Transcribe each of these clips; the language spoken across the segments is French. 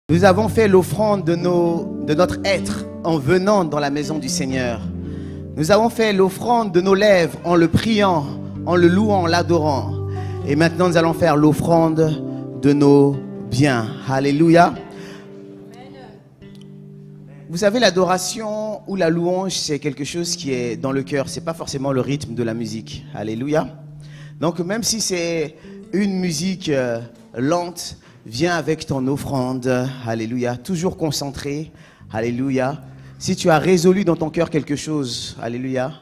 Nous avons fait l'offrande de notre être en venant dans la maison du Seigneur. Nous avons fait l'offrande de nos lèvres en le priant, en le louant, en l'adorant. Et maintenant, nous allons faire l'offrande de nos biens. Alléluia. Vous savez, l'adoration ou la louange, c'est quelque chose qui est dans le cœur. Ce n'est pas forcément le rythme de la musique. Alléluia. Donc, même si c'est une musique lente, viens avec ton offrande, alléluia, toujours concentré, alléluia. Si tu as résolu dans ton cœur quelque chose, alléluia,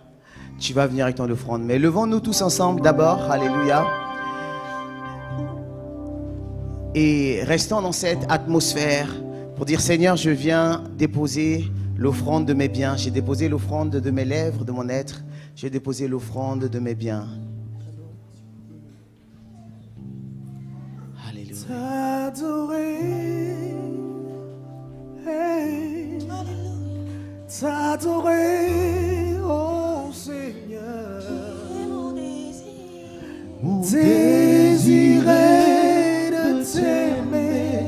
tu vas venir avec ton offrande. Mais levons-nous tous ensemble d'abord, alléluia. Et restons dans cette atmosphère pour dire, Seigneur, je viens déposer l'offrande de mes biens. J'ai déposé l'offrande de mes lèvres, de mon être. J'ai déposé l'offrande de mes biens. T'adorer, hey, t'adorer, oh Seigneur, mon désir est de t'aimer,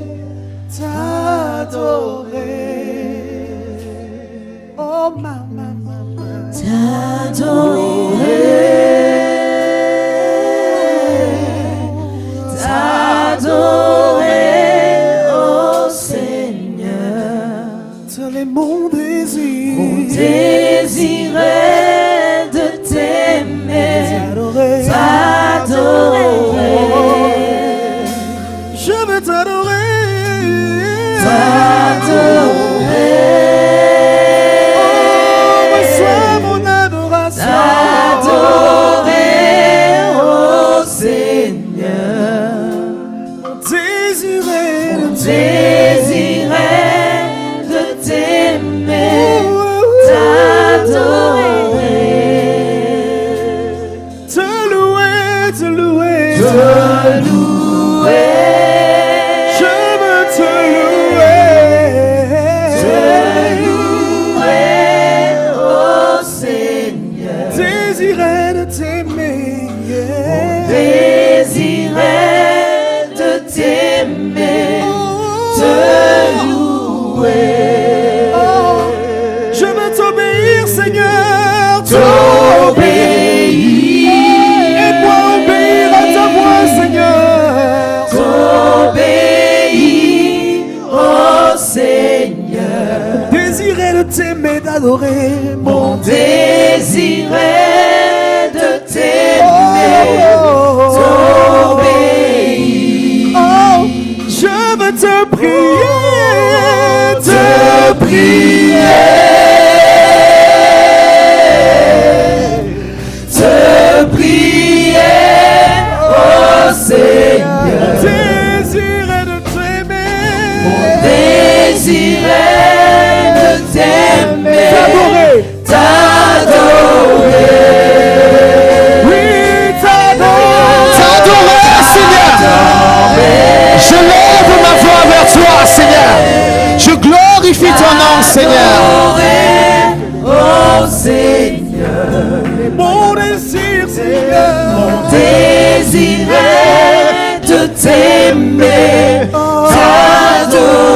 t'adorer, oh maman, t'adorer. Mon désir est de t'aimer, t'adorer. Je veux t'adorer, t'adorer. Oh, reçois mon adoration, t'adorer, oh Seigneur. Mon désir est d'adorer, mon désir est de t'aimer, t'obéir. Oh, je veux te prier, oh Seigneur. Mon désir est de t'aimer, mon désir est t'adorer, oui, t'adorer, Seigneur. Je lève ma voix vers toi, Seigneur. Je glorifie ton nom, Seigneur. Oh Seigneur, mon désir, Seigneur, mon désir est de t'aimer, t'adorer.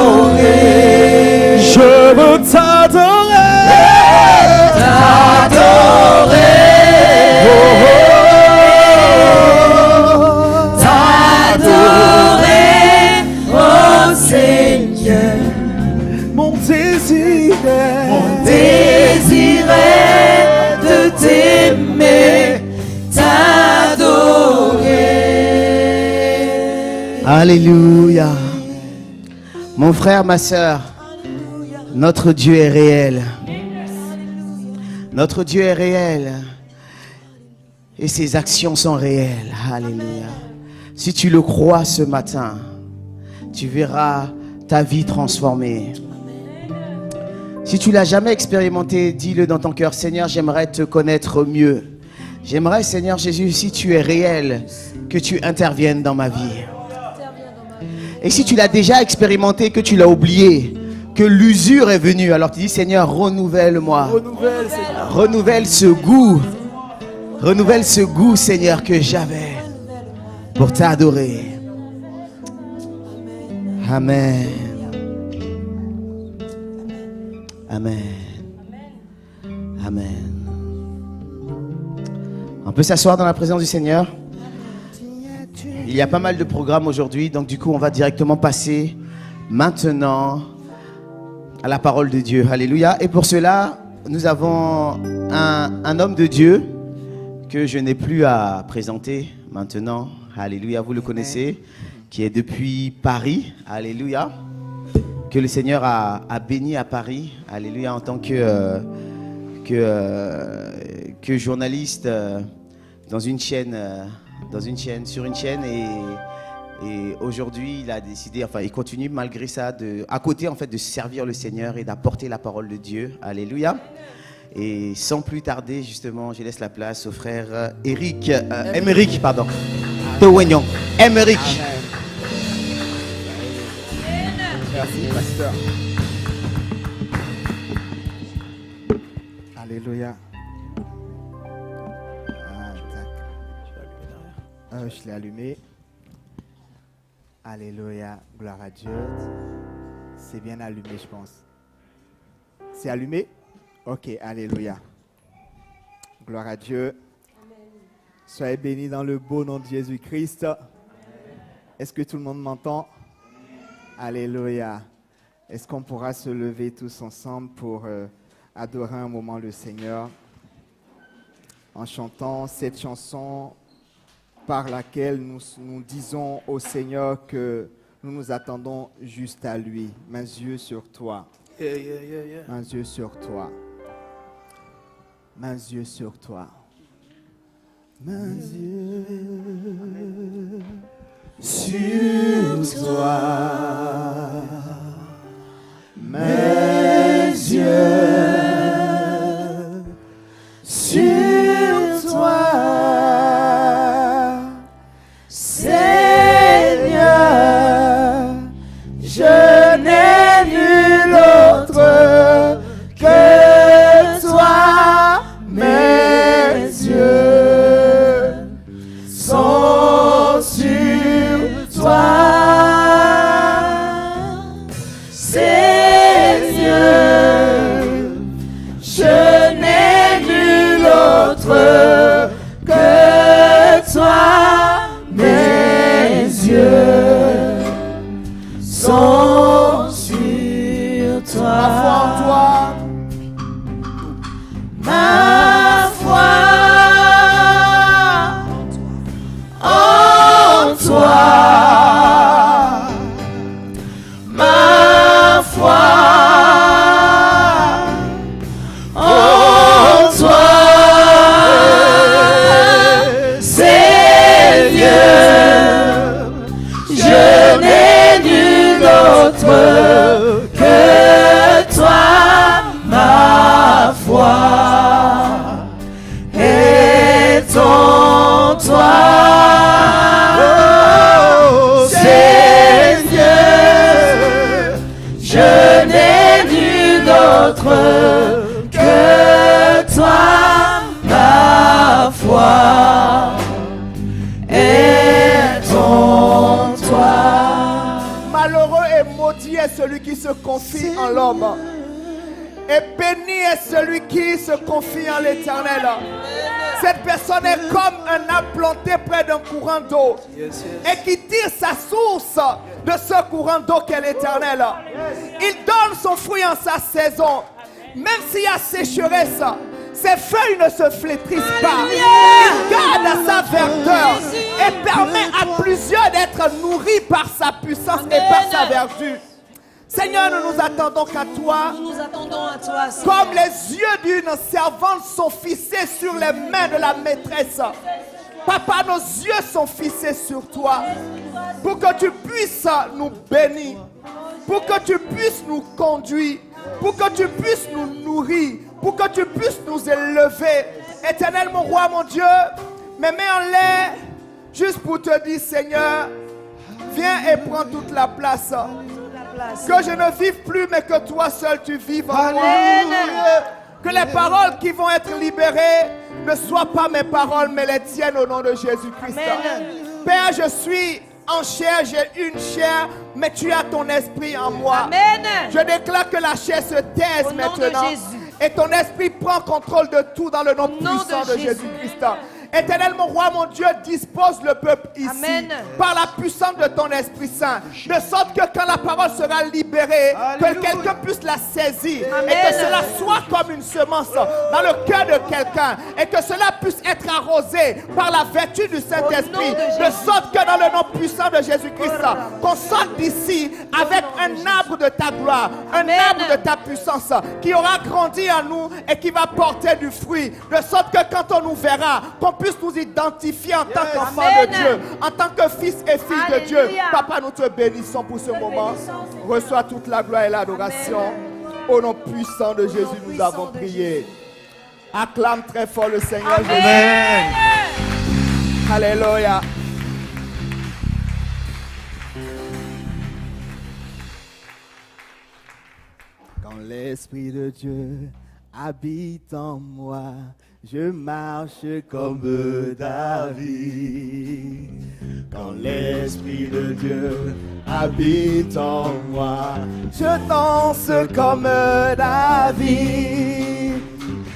Je veux t'adorer, t'adorer, oh Seigneur. Mon désir est de t'aimer, t'adorer. Alléluia. Mon frère, ma sœur, notre Dieu est réel. Notre Dieu est réel. Et ses actions sont réelles. Alléluia. Si tu le crois ce matin, tu verras ta vie transformée. Si tu ne l'as jamais expérimenté, dis-le dans ton cœur. Seigneur, j'aimerais te connaître mieux. J'aimerais, Seigneur Jésus, si tu es réel, que tu interviennes dans ma vie. Et si tu l'as déjà expérimenté, que tu l'as oublié, que l'usure est venue, alors tu dis, Seigneur, renouvelle-moi. Renouvelle ce goût. Renouvelle ce goût, Seigneur, que j'avais pour t'adorer. Amen. Amen. Amen. On peut s'asseoir dans la présence du Seigneur. Il y a pas mal de programmes aujourd'hui, donc du coup on va directement passer maintenant à la parole de Dieu. Alléluia. Et pour cela, nous avons un homme de Dieu que je n'ai plus à présenter maintenant. Alléluia, vous le connaissez, qui est depuis Paris. Alléluia. Que le Seigneur a béni à Paris. Alléluia, en tant que journaliste sur une chaîne. Et aujourd'hui, il a décidé, enfin, il continue malgré ça, à côté en fait, de servir le Seigneur et d'apporter la parole de Dieu. Alléluia. Et sans plus tarder, justement, je laisse la place au frère Émeric, pardon. Tewignon. Émeric. Merci, pasteur. Alléluia. Je l'ai allumé. Alléluia. Gloire à Dieu. C'est bien allumé, je pense. C'est allumé? Ok, alléluia. Gloire à Dieu. Soyez bénis dans le beau nom de Jésus-Christ. Est-ce que tout le monde m'entend? Alléluia. Est-ce qu'on pourra se lever tous ensemble pour adorer un moment le Seigneur en chantant cette chanson par laquelle nous disons au Seigneur que nous nous attendons juste à lui. Mes yeux sur toi. Mes yeux sur toi. Mes yeux sur toi. Mes yeux sur toi. Mes yeux sur toi. Seigneur, je n'ai nul autre que toi. Mes yeux sont sur toi. Seigneur, je n'ai nul autre que toi. Mes yeux sont sur toi. Ma foi en toi. Ma foi en toi. Seigneur, je n'ai nul autre que toi. Ma foi est en toi. Seigneur, je n'ai nul autre que toi. Ma foi est en toi. Malheureux et maudit est celui qui se confie en l'homme. Et béni est celui qui se confie en l'Éternel. Cette personne est comme un arbre planté près d'un courant d'eau et qui tire sa source de ce courant d'eau qu'est l'Éternel. Il donne son fruit en sa saison. Même s'il y a sécheresse, ses feuilles ne se flétrissent pas. Il garde sa verdure et permet à plusieurs d'être nourris par sa puissance et par sa vertu. Seigneur, nous nous attendons qu'à toi. Nous nous attendons à toi, Seigneur. Comme les yeux d'une servante sont fixés sur les mains de la maîtresse. Papa, nos yeux sont fixés sur toi. Pour que tu puisses nous bénir. Pour que tu puisses nous conduire. Pour que tu puisses nous nourrir. Pour que tu puisses nous élever. Éternel, mon roi, mon Dieu, mes mains en l'air, juste pour te dire, Seigneur, viens et prends toute la place. Que je ne vive plus, mais que toi seul tu vives en moi. Que les paroles qui vont être libérées ne soient pas mes paroles, mais les tiennes au nom de Jésus-Christ. Père, je suis en chair, j'ai une chair, mais tu as ton esprit en moi. Amen. Je déclare que la chair se taise Au nom de maintenant. Jésus. Et ton esprit prend contrôle de tout dans le nom Au nom puissant de de Jésus-Christ. Éternel, mon roi, mon Dieu, dispose le peuple ici. Amen. Par la puissance de ton Esprit Saint. De sorte que quand la parole sera libérée, que quelqu'un puisse la saisir. Amen. Et que cela soit comme une semence dans le cœur de quelqu'un. Et que cela puisse être arrosé par la vertu du Saint-Esprit. De sorte que dans le nom puissant de Jésus-Christ, qu'on sorte d'ici avec un arbre de ta gloire. Un arbre de ta puissance qui aura grandi en nous et qui va porter du fruit. De sorte que quand on nous verra, qu'on puisse nous identifier en tant qu'enfants de Dieu, en tant que fils et filles de Dieu. Papa, nous te bénissons pour ce moment. Reçois toute la gloire et l'adoration. Au nom puissant de Jésus, nous avons prié. Acclame très fort le Seigneur Jésus. Alléluia. Quand l'Esprit de Dieu habite en moi, je marche comme David. Quand l'Esprit de Dieu habite en moi, je danse comme David.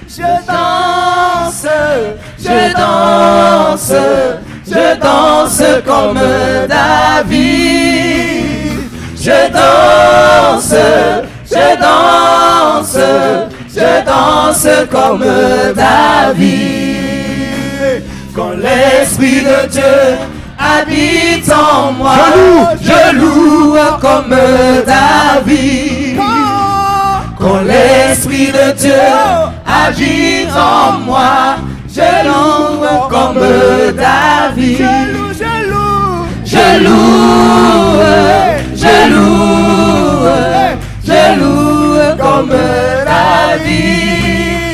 Je danse, je danse, je danse comme David. Je danse, je danse, je danse comme David. Quand l'Esprit de Dieu habite en moi, je loue comme David. Quand l'Esprit de Dieu habite en moi, je loue comme David. Je loue, je loue, je loue, je loue comme David.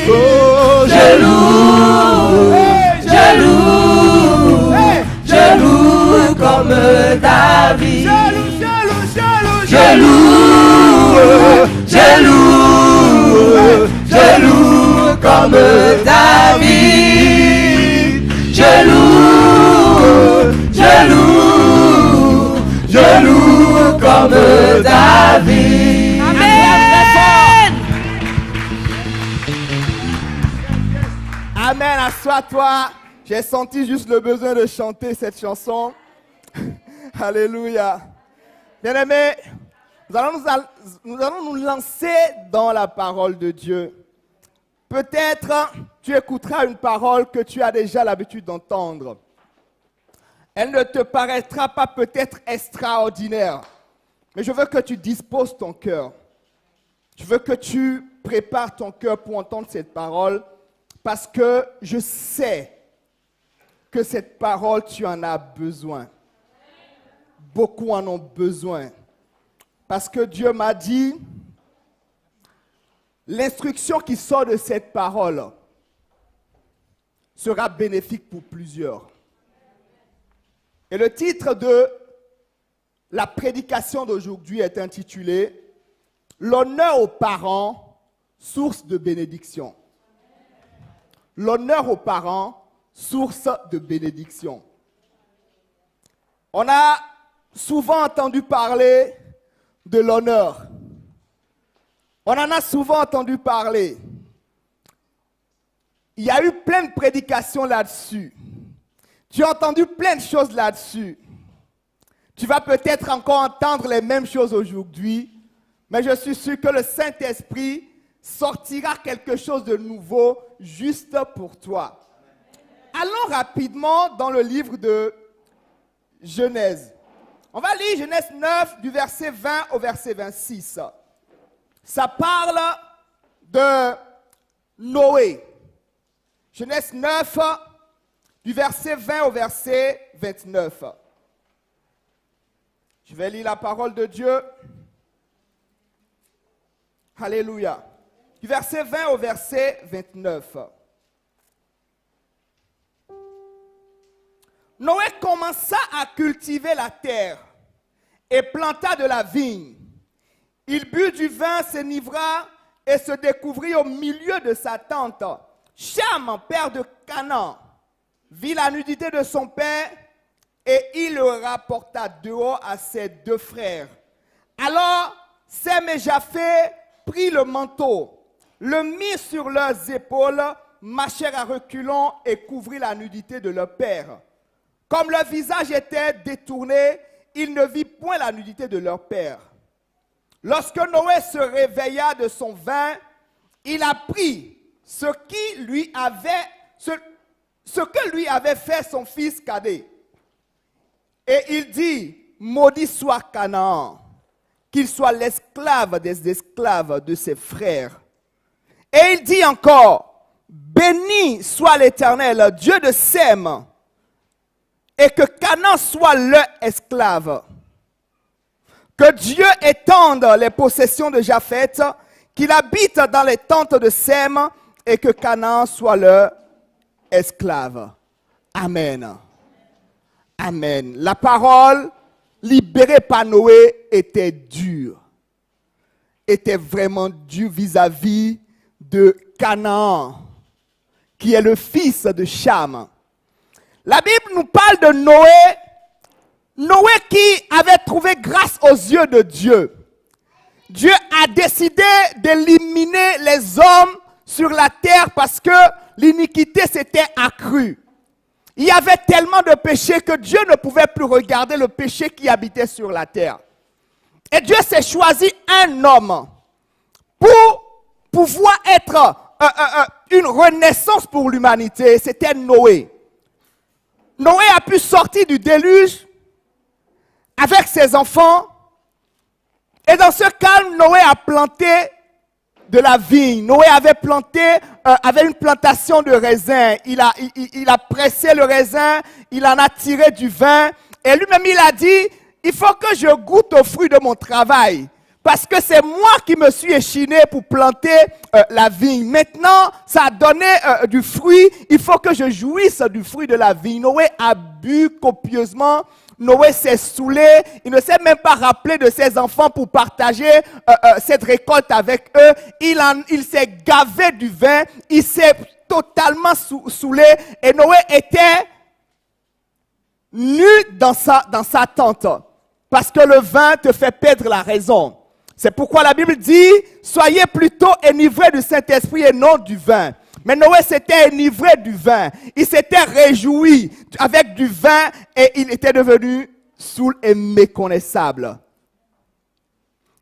Je loue, je loue, je loue comme David. Je loue, je loue, je loue comme David. Je loue, je loue, je loue comme David. Amen. Amen, assois-toi. J'ai senti juste le besoin de chanter cette chanson. Alléluia. Bien-aimés, nous allons nous lancer dans la parole de Dieu. Peut-être tu écouteras une parole que tu as déjà l'habitude d'entendre. Elle ne te paraîtra pas peut-être extraordinaire, mais je veux que tu disposes ton cœur. Je veux que tu prépares ton cœur pour entendre cette parole, parce que je sais que cette parole, tu en as besoin. Beaucoup en ont besoin. Parce que Dieu m'a dit, l'instruction qui sort de cette parole sera bénéfique pour plusieurs. Et le titre de la prédication d'aujourd'hui est intitulé « L'honneur aux parents, source de bénédiction ». L'honneur aux parents, source de bénédiction. On a souvent entendu parler de l'honneur. On en a souvent entendu parler. Il y a eu plein de prédications là-dessus. Tu as entendu plein de choses là-dessus. Tu vas peut-être encore entendre les mêmes choses aujourd'hui, mais je suis sûr que le Saint-Esprit sortira quelque chose de nouveau juste pour toi. Allons rapidement dans le livre de Genèse. On va lire Genèse 9 du verset 20 au verset 26. Ça parle de Noé. Genèse 9 du verset 20 au verset 29. Je vais lire la parole de Dieu. Alléluia. Du verset 20 au verset 29. Noé commença à cultiver la terre et planta de la vigne. Il but du vin, s'enivra et se découvrit au milieu de sa tente. Cham, père de Canaan, vit la nudité de son père et il le rapporta dehors à ses deux frères. Alors Sem et Japheth prirent le manteau, le mirent sur leurs épaules, marchèrent à reculons et couvrirent la nudité de leur père. Comme leur visage était détourné, ils ne virent point la nudité de leur père. Lorsque Noé se réveilla de son vin, il apprit ce que lui avait fait son fils cadet. Et il dit, maudit soit Canaan, qu'il soit l'esclave des esclaves de ses frères. Et il dit encore, béni soit l'Éternel, Dieu de Sem, et que Canaan soit leur esclave. Que Dieu étende les possessions de Japheth, qu'il habite dans les tentes de Sem, et que Canaan soit leur esclave. Amen. Amen. La parole libérée par Noé était dure. Était vraiment dure vis-à-vis de Canaan, qui est le fils de Cham. La Bible nous parle de Noé. Noé qui avait trouvé grâce aux yeux de Dieu. Dieu a décidé d'éliminer les hommes sur la terre parce que l'iniquité s'était accrue. Il y avait tellement de péchés que Dieu ne pouvait plus regarder le péché qui habitait sur la terre. Et Dieu s'est choisi un homme pour pouvoir être une renaissance pour l'humanité. C'était Noé. Noé a pu sortir du déluge avec ses enfants. Et dans ce cas, Noé a planté de la vigne. Noé avait une plantation de raisin. Il a pressé le raisin, il en a tiré du vin. Et lui-même, il a dit, il faut que je goûte aux fruits de mon travail. Parce que c'est moi qui me suis échiné pour planter la vigne. Maintenant, ça a donné du fruit. Il faut que je jouisse du fruit de la vigne. Noé a bu copieusement. Noé s'est saoulé. Il ne s'est même pas rappelé de ses enfants pour partager cette récolte avec eux. Il s'est gavé du vin. Il s'est totalement saoulé. Et Noé était nu dans sa tente. Parce que le vin te fait perdre la raison. C'est pourquoi la Bible dit, soyez plutôt enivrés du Saint-Esprit et non du vin. Mais Noé s'était enivré du vin. Il s'était réjoui avec du vin et il était devenu saoul et méconnaissable.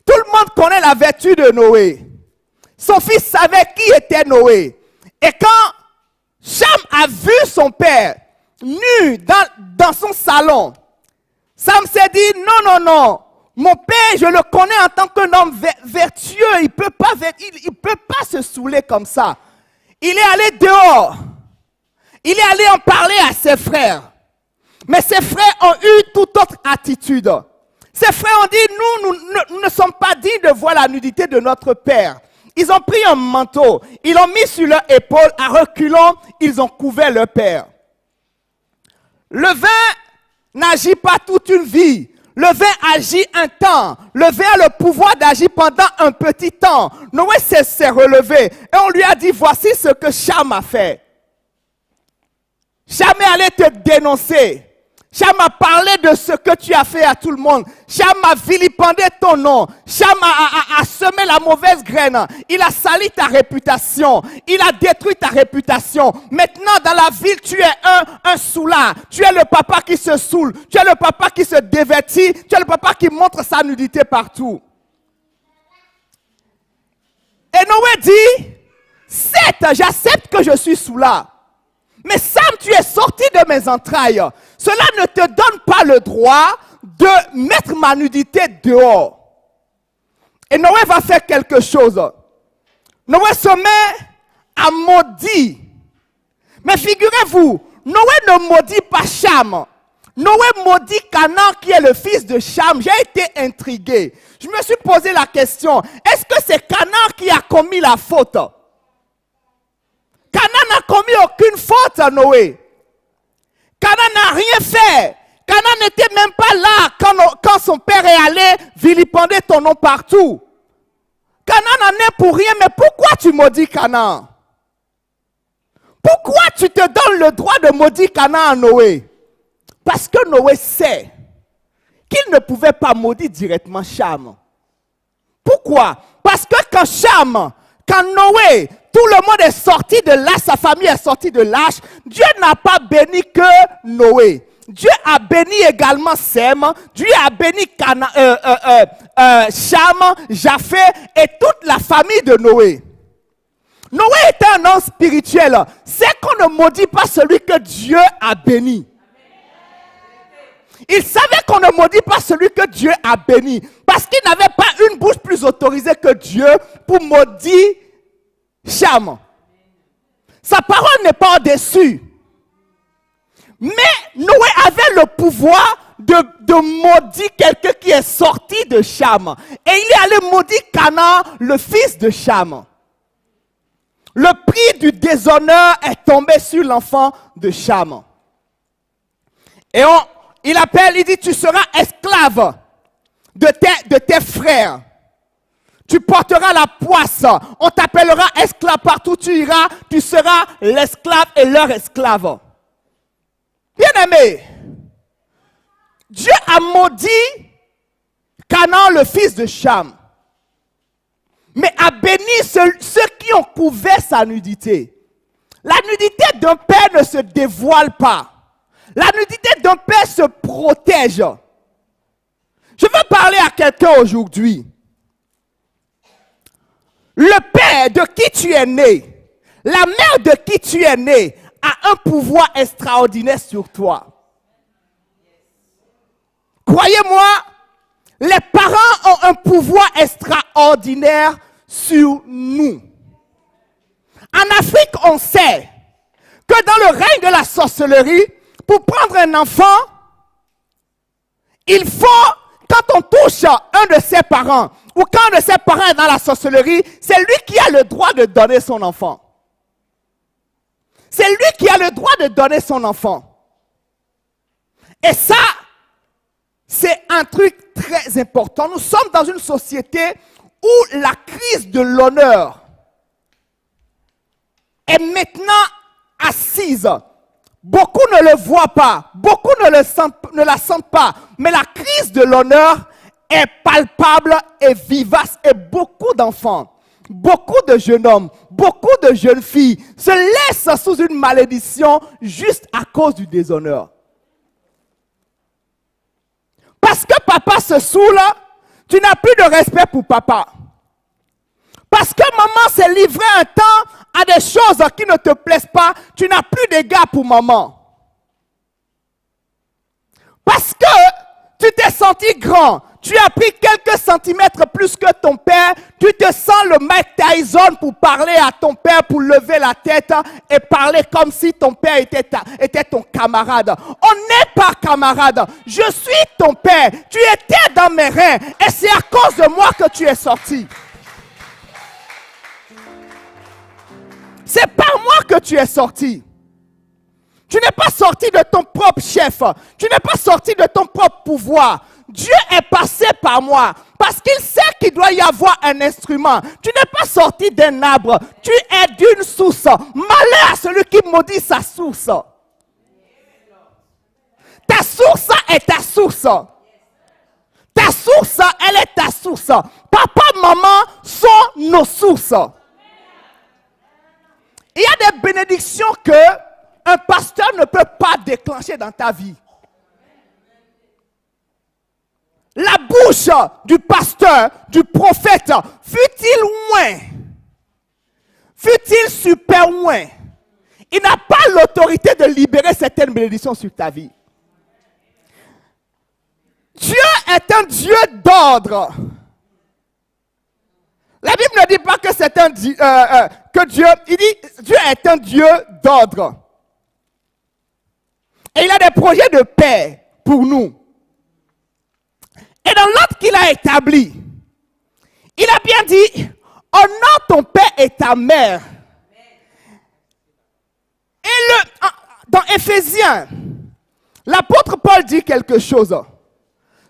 Tout le monde connaît la vertu de Noé. Son fils savait qui était Noé. Et quand Cham a vu son père nu dans son salon, Sam s'est dit, non. Mon père, je le connais en tant qu'un homme vertueux. Il ne peut pas se saouler comme ça. Il est allé dehors. Il est allé en parler à ses frères. Mais ses frères ont eu toute autre attitude. Ses frères ont dit, nous ne sommes pas dignes de voir la nudité de notre père. Ils ont pris un manteau. Ils l'ont mis sur leur épaule. À reculons, ils ont couvert leur père. Le vin n'agit pas toute une vie. Le vin agit un temps. Le vin a le pouvoir d'agir pendant un petit temps. Noé s'est relevé. Et on lui a dit, voici ce que Cham a fait. Cham est allé te dénoncer. Cham a parlé de ce que tu as fait à tout le monde. Cham a vilipendé ton nom. Cham a semé la mauvaise graine. Il a sali ta réputation. Il a détruit ta réputation. Maintenant, dans la ville, tu es un soulard. Tu es le papa qui se saoule. Tu es le papa qui se dévêtit. Tu es le papa qui montre sa nudité partout. Et Noé dit, certes, j'accepte que je suis soulard. Mais Sam, tu es sorti de mes entrailles. Cela ne te donne pas le droit de mettre ma nudité dehors. Et Noé va faire quelque chose. Noé se met à maudire. Mais figurez-vous, Noé ne maudit pas Cham. Noé maudit Canaan qui est le fils de Cham. J'ai été intrigué. Je me suis posé la question, est-ce que c'est Canaan qui a commis la faute? Canaan n'a commis aucune faute à Noé. Canaan n'a rien fait. Canaan n'était même pas là quand son père est allé vilipender ton nom partout. Canaan n'en est pour rien, mais pourquoi tu maudis Canaan? Pourquoi tu te donnes le droit de maudire Canaan à Noé? Parce que Noé sait qu'il ne pouvait pas maudire directement Cham. Pourquoi? Parce que quand Noé, tout le monde est sorti de là, sa famille est sortie de l'âge, Dieu n'a pas béni que Noé. Dieu a béni également Sem, Dieu a béni Cham, Japheth et toute la famille de Noé. Noé était un homme spirituel. C'est qu'on ne maudit pas celui que Dieu a béni. Il savait qu'on ne maudit pas celui que Dieu a béni. Parce qu'il n'avait pas une bouche plus autorisée que Dieu pour maudire Cham. Sa parole n'est pas au-dessus. Mais Noé avait le pouvoir de maudire quelqu'un qui est sorti de Cham. Et il est allé maudire Canaan, le fils de Cham. Le prix du déshonneur est tombé sur l'enfant de Cham. Et il dit, tu seras esclave de tes frères. Tu porteras la poisse. On t'appellera esclave partout où tu iras. Tu seras l'esclave et leur esclave. Bien-aimé, Dieu a maudit Canaan, le fils de Cham, mais a béni ceux qui ont couvert sa nudité. La nudité d'un père ne se dévoile pas. La nudité d'un père se protège. Je veux parler à quelqu'un aujourd'hui. Le père de qui tu es né, la mère de qui tu es né, a un pouvoir extraordinaire sur toi. Croyez-moi, les parents ont un pouvoir extraordinaire sur nous. En Afrique, on sait que dans le règne de la sorcellerie, pour prendre un enfant, il faut, quand on touche un de ses parents, ou quand un de ses parents est dans la sorcellerie, c'est lui qui a le droit de donner son enfant. C'est lui qui a le droit de donner son enfant. Et ça, c'est un truc très important. Nous sommes dans une société où la crise de l'honneur est maintenant assise. Beaucoup ne le voient pas, beaucoup ne la sentent pas, mais la crise de l'honneur est palpable et vivace et beaucoup d'enfants, beaucoup de jeunes hommes, beaucoup de jeunes filles se laissent sous une malédiction juste à cause du déshonneur. Parce que papa se saoule, tu n'as plus de respect pour papa. Parce que maman s'est livrée un temps à des choses qui ne te plaisent pas, tu n'as plus d'égard pour maman. Parce que tu t'es senti grand, tu as pris quelques centimètres plus que ton père, tu te sens le Mike Tyson pour parler à ton père, pour lever la tête et parler comme si ton père était ton camarade. On n'est pas camarade, je suis ton père, tu étais dans mes reins et c'est à cause de moi que tu es sorti. C'est par moi que tu es sorti. Tu n'es pas sorti de ton propre chef. Tu n'es pas sorti de ton propre pouvoir. Dieu est passé par moi parce qu'il sait qu'il doit y avoir un instrument. Tu n'es pas sorti d'un arbre. Tu es d'une source. Malheur à celui qui maudit sa source. Ta source est ta source. Ta source, elle est ta source. Papa, maman sont nos sources. Il y a des bénédictions que un pasteur ne peut pas déclencher dans ta vie. La bouche du pasteur, du prophète, fut-il loin, fut-il super loin, il n'a pas l'autorité de libérer certaines bénédictions sur ta vie. Dieu est un Dieu d'ordre. La Bible ne dit pas que c'est un Dieu, que Dieu, il dit Dieu est un Dieu d'ordre. Et il a des projets de paix pour nous. Et dans l'ordre qu'il a établi, il a bien dit, honore ton père et ta mère. Et dans Éphésiens, l'apôtre Paul dit quelque chose.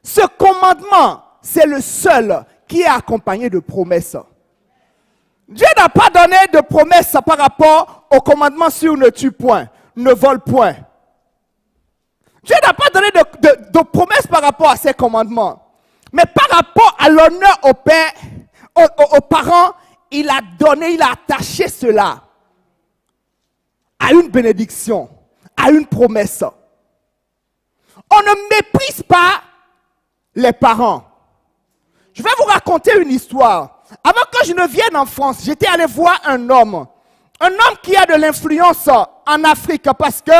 Ce commandement, c'est le seul qui est accompagné de promesses. Dieu n'a pas donné de promesses par rapport au commandement sur ne tue point, ne vole point. Dieu n'a pas donné de promesses par rapport à ses commandements. Mais par rapport à l'honneur au père, aux parents, il a donné, il a attaché cela à une bénédiction, à une promesse. On ne méprise pas les parents. Je vais vous raconter une histoire. Avant que je ne vienne en France, j'étais allé voir un homme qui a de l'influence en Afrique parce que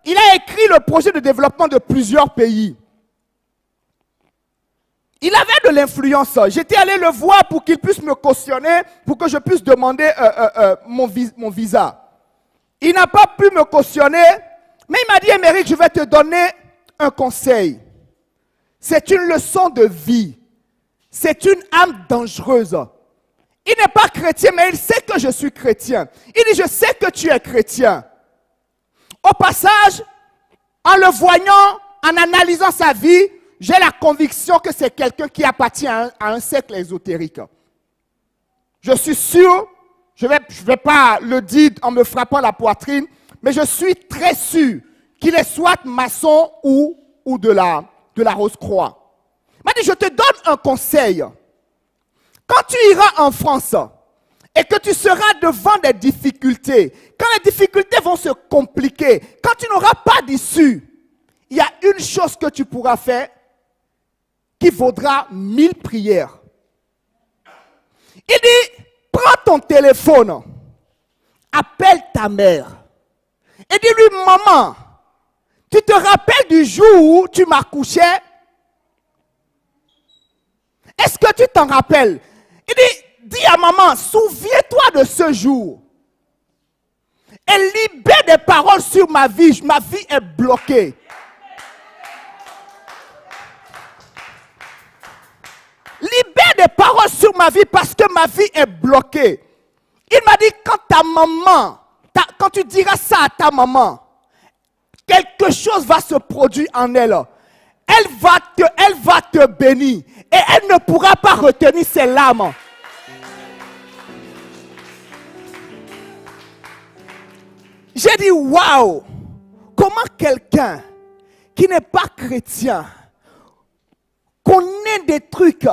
il a écrit le projet de développement de plusieurs pays. Il avait de l'influence. J'étais allé le voir pour qu'il puisse me cautionner, pour que je puisse demander mon visa. Il n'a pas pu me cautionner, mais il m'a dit, Émeric, je vais te donner un conseil. C'est une leçon de vie. C'est une âme dangereuse. Il n'est pas chrétien, mais il sait que je suis chrétien. Il dit, je sais que tu es chrétien. Au passage, en le voyant, en analysant sa vie, j'ai la conviction que c'est quelqu'un qui appartient à un cercle ésotérique. Je suis sûr, je vais pas le dire en me frappant la poitrine, mais je suis très sûr qu'il est soit maçon ou de la Rose-Croix. Il m'a dit, je te donne un conseil. Quand tu iras en France et que tu seras devant des difficultés, quand les difficultés vont se compliquer, quand tu n'auras pas d'issue, il y a une chose que tu pourras faire qui vaudra 1000 prières. Il dit, prends ton téléphone, appelle ta mère et dis-lui, maman, tu te rappelles du jour où tu m'accouchais? Est-ce que tu t'en rappelles? Il dit, dis à maman, souviens-toi de ce jour. Elle libère des paroles sur ma vie est bloquée. Libère des paroles sur ma vie parce que ma vie est bloquée. Il m'a dit, quand tu diras ça à ta maman, quelque chose va se produire en elle. Elle va te bénir et elle ne pourra pas retenir ses larmes. J'ai dit, waouh, comment quelqu'un qui n'est pas chrétien connaît des trucs,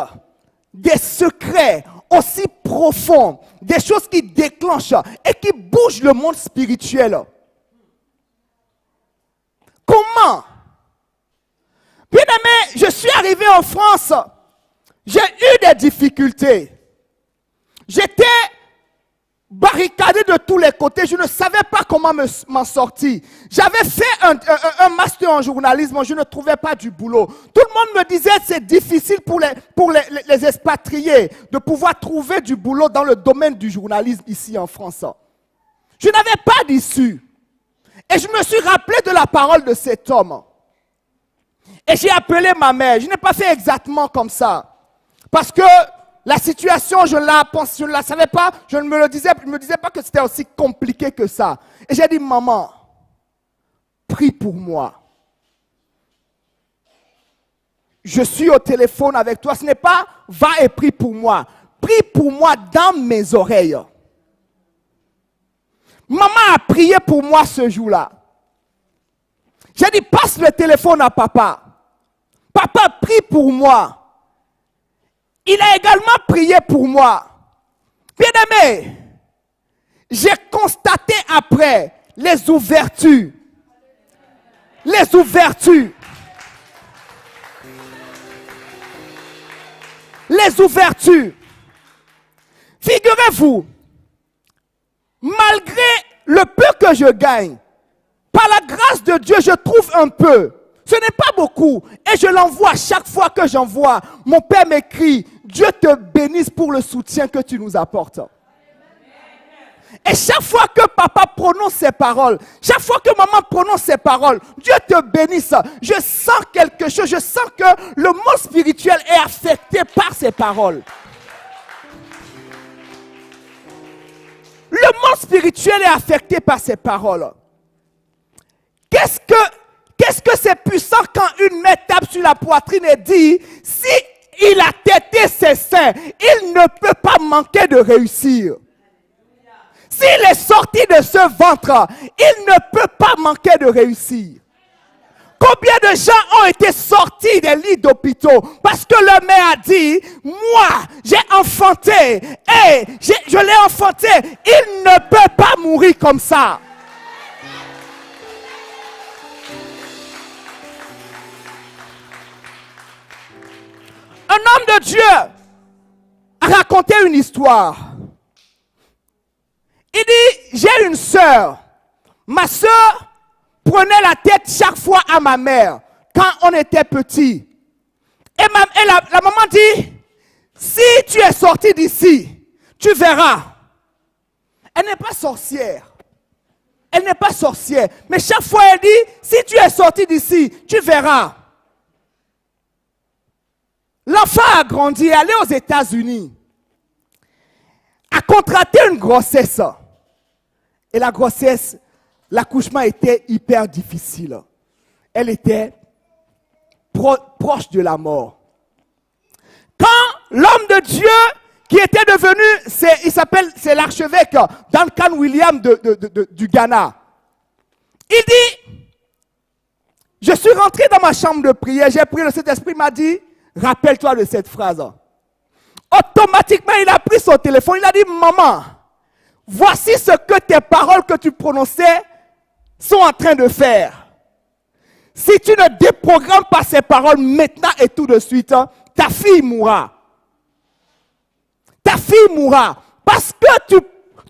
des secrets aussi profonds, des choses qui déclenchent et qui bougent le monde spirituel. Comment? Bien aimé, je suis arrivé en France, j'ai eu des difficultés. J'étais barricadé de tous les côtés, je ne savais pas comment m'en sortir. J'avais fait un master en journalisme, je ne trouvais pas du boulot. Tout le monde me disait que c'est difficile pour les expatriés de pouvoir trouver du boulot dans le domaine du journalisme ici en France. Je n'avais pas d'issue. Et je me suis rappelé de la parole de cet homme. Et j'ai appelé ma mère. Je n'ai pas fait exactement comme ça. Parce que la situation, je ne la savais pas. Je ne me disais pas que c'était aussi compliqué que ça. Et j'ai dit, maman, prie pour moi. Je suis au téléphone avec toi. Ce n'est pas, va et prie pour moi. Prie pour moi dans mes oreilles. Maman a prié pour moi ce jour-là. J'ai dit, passe le téléphone à papa. Papa, prie pour moi. Il a également prié pour moi. Bien aimé, j'ai constaté après les ouvertures. Les ouvertures. Les ouvertures. Figurez-vous, malgré le peu que je gagne, par la grâce de Dieu, je trouve un peu. Ce n'est pas beaucoup. Et je l'envoie chaque fois que j'envoie. Mon père m'écrit, Dieu te bénisse pour le soutien que tu nous apportes. Et chaque fois que papa prononce ces paroles, chaque fois que maman prononce ces paroles, Dieu te bénisse. Je sens quelque chose. Je sens que le monde spirituel est affecté par ces paroles. Le monde spirituel est affecté par ces paroles. Qu'est-ce que c'est puissant quand une mère tape sur la poitrine et dit, si il a tété ses seins, il ne peut pas manquer de réussir. S'il est sorti de ce ventre, il ne peut pas manquer de réussir. Combien de gens ont été sortis des lits d'hôpitaux parce que le mère a dit, moi, j'ai enfanté et je l'ai enfanté. Il ne peut pas mourir comme ça. Un homme de Dieu a raconté une histoire. Il dit, j'ai une sœur. Ma sœur prenait la tête chaque fois à ma mère quand on était petit. Et la maman dit, si tu es sorti d'ici, tu verras. Elle n'est pas sorcière. Elle n'est pas sorcière. Mais chaque fois elle dit, si tu es sorti d'ici, tu verras. L'enfant a grandi, est allé aux États-Unis, a contracté une grossesse. Et la grossesse, l'accouchement était hyper difficile. Elle était proche de la mort. Quand l'homme de Dieu qui était devenu, c'est l'archevêque Duncan Williams du Ghana, il dit, je suis rentré dans ma chambre de prière, j'ai prié, le Saint-Esprit m'a dit, rappelle-toi de cette phrase. Automatiquement, il a pris son téléphone, il a dit, maman, voici ce que tes paroles que tu prononçais sont en train de faire. Si tu ne déprogrammes pas ces paroles maintenant et tout de suite, ta fille mourra. Ta fille mourra. Parce que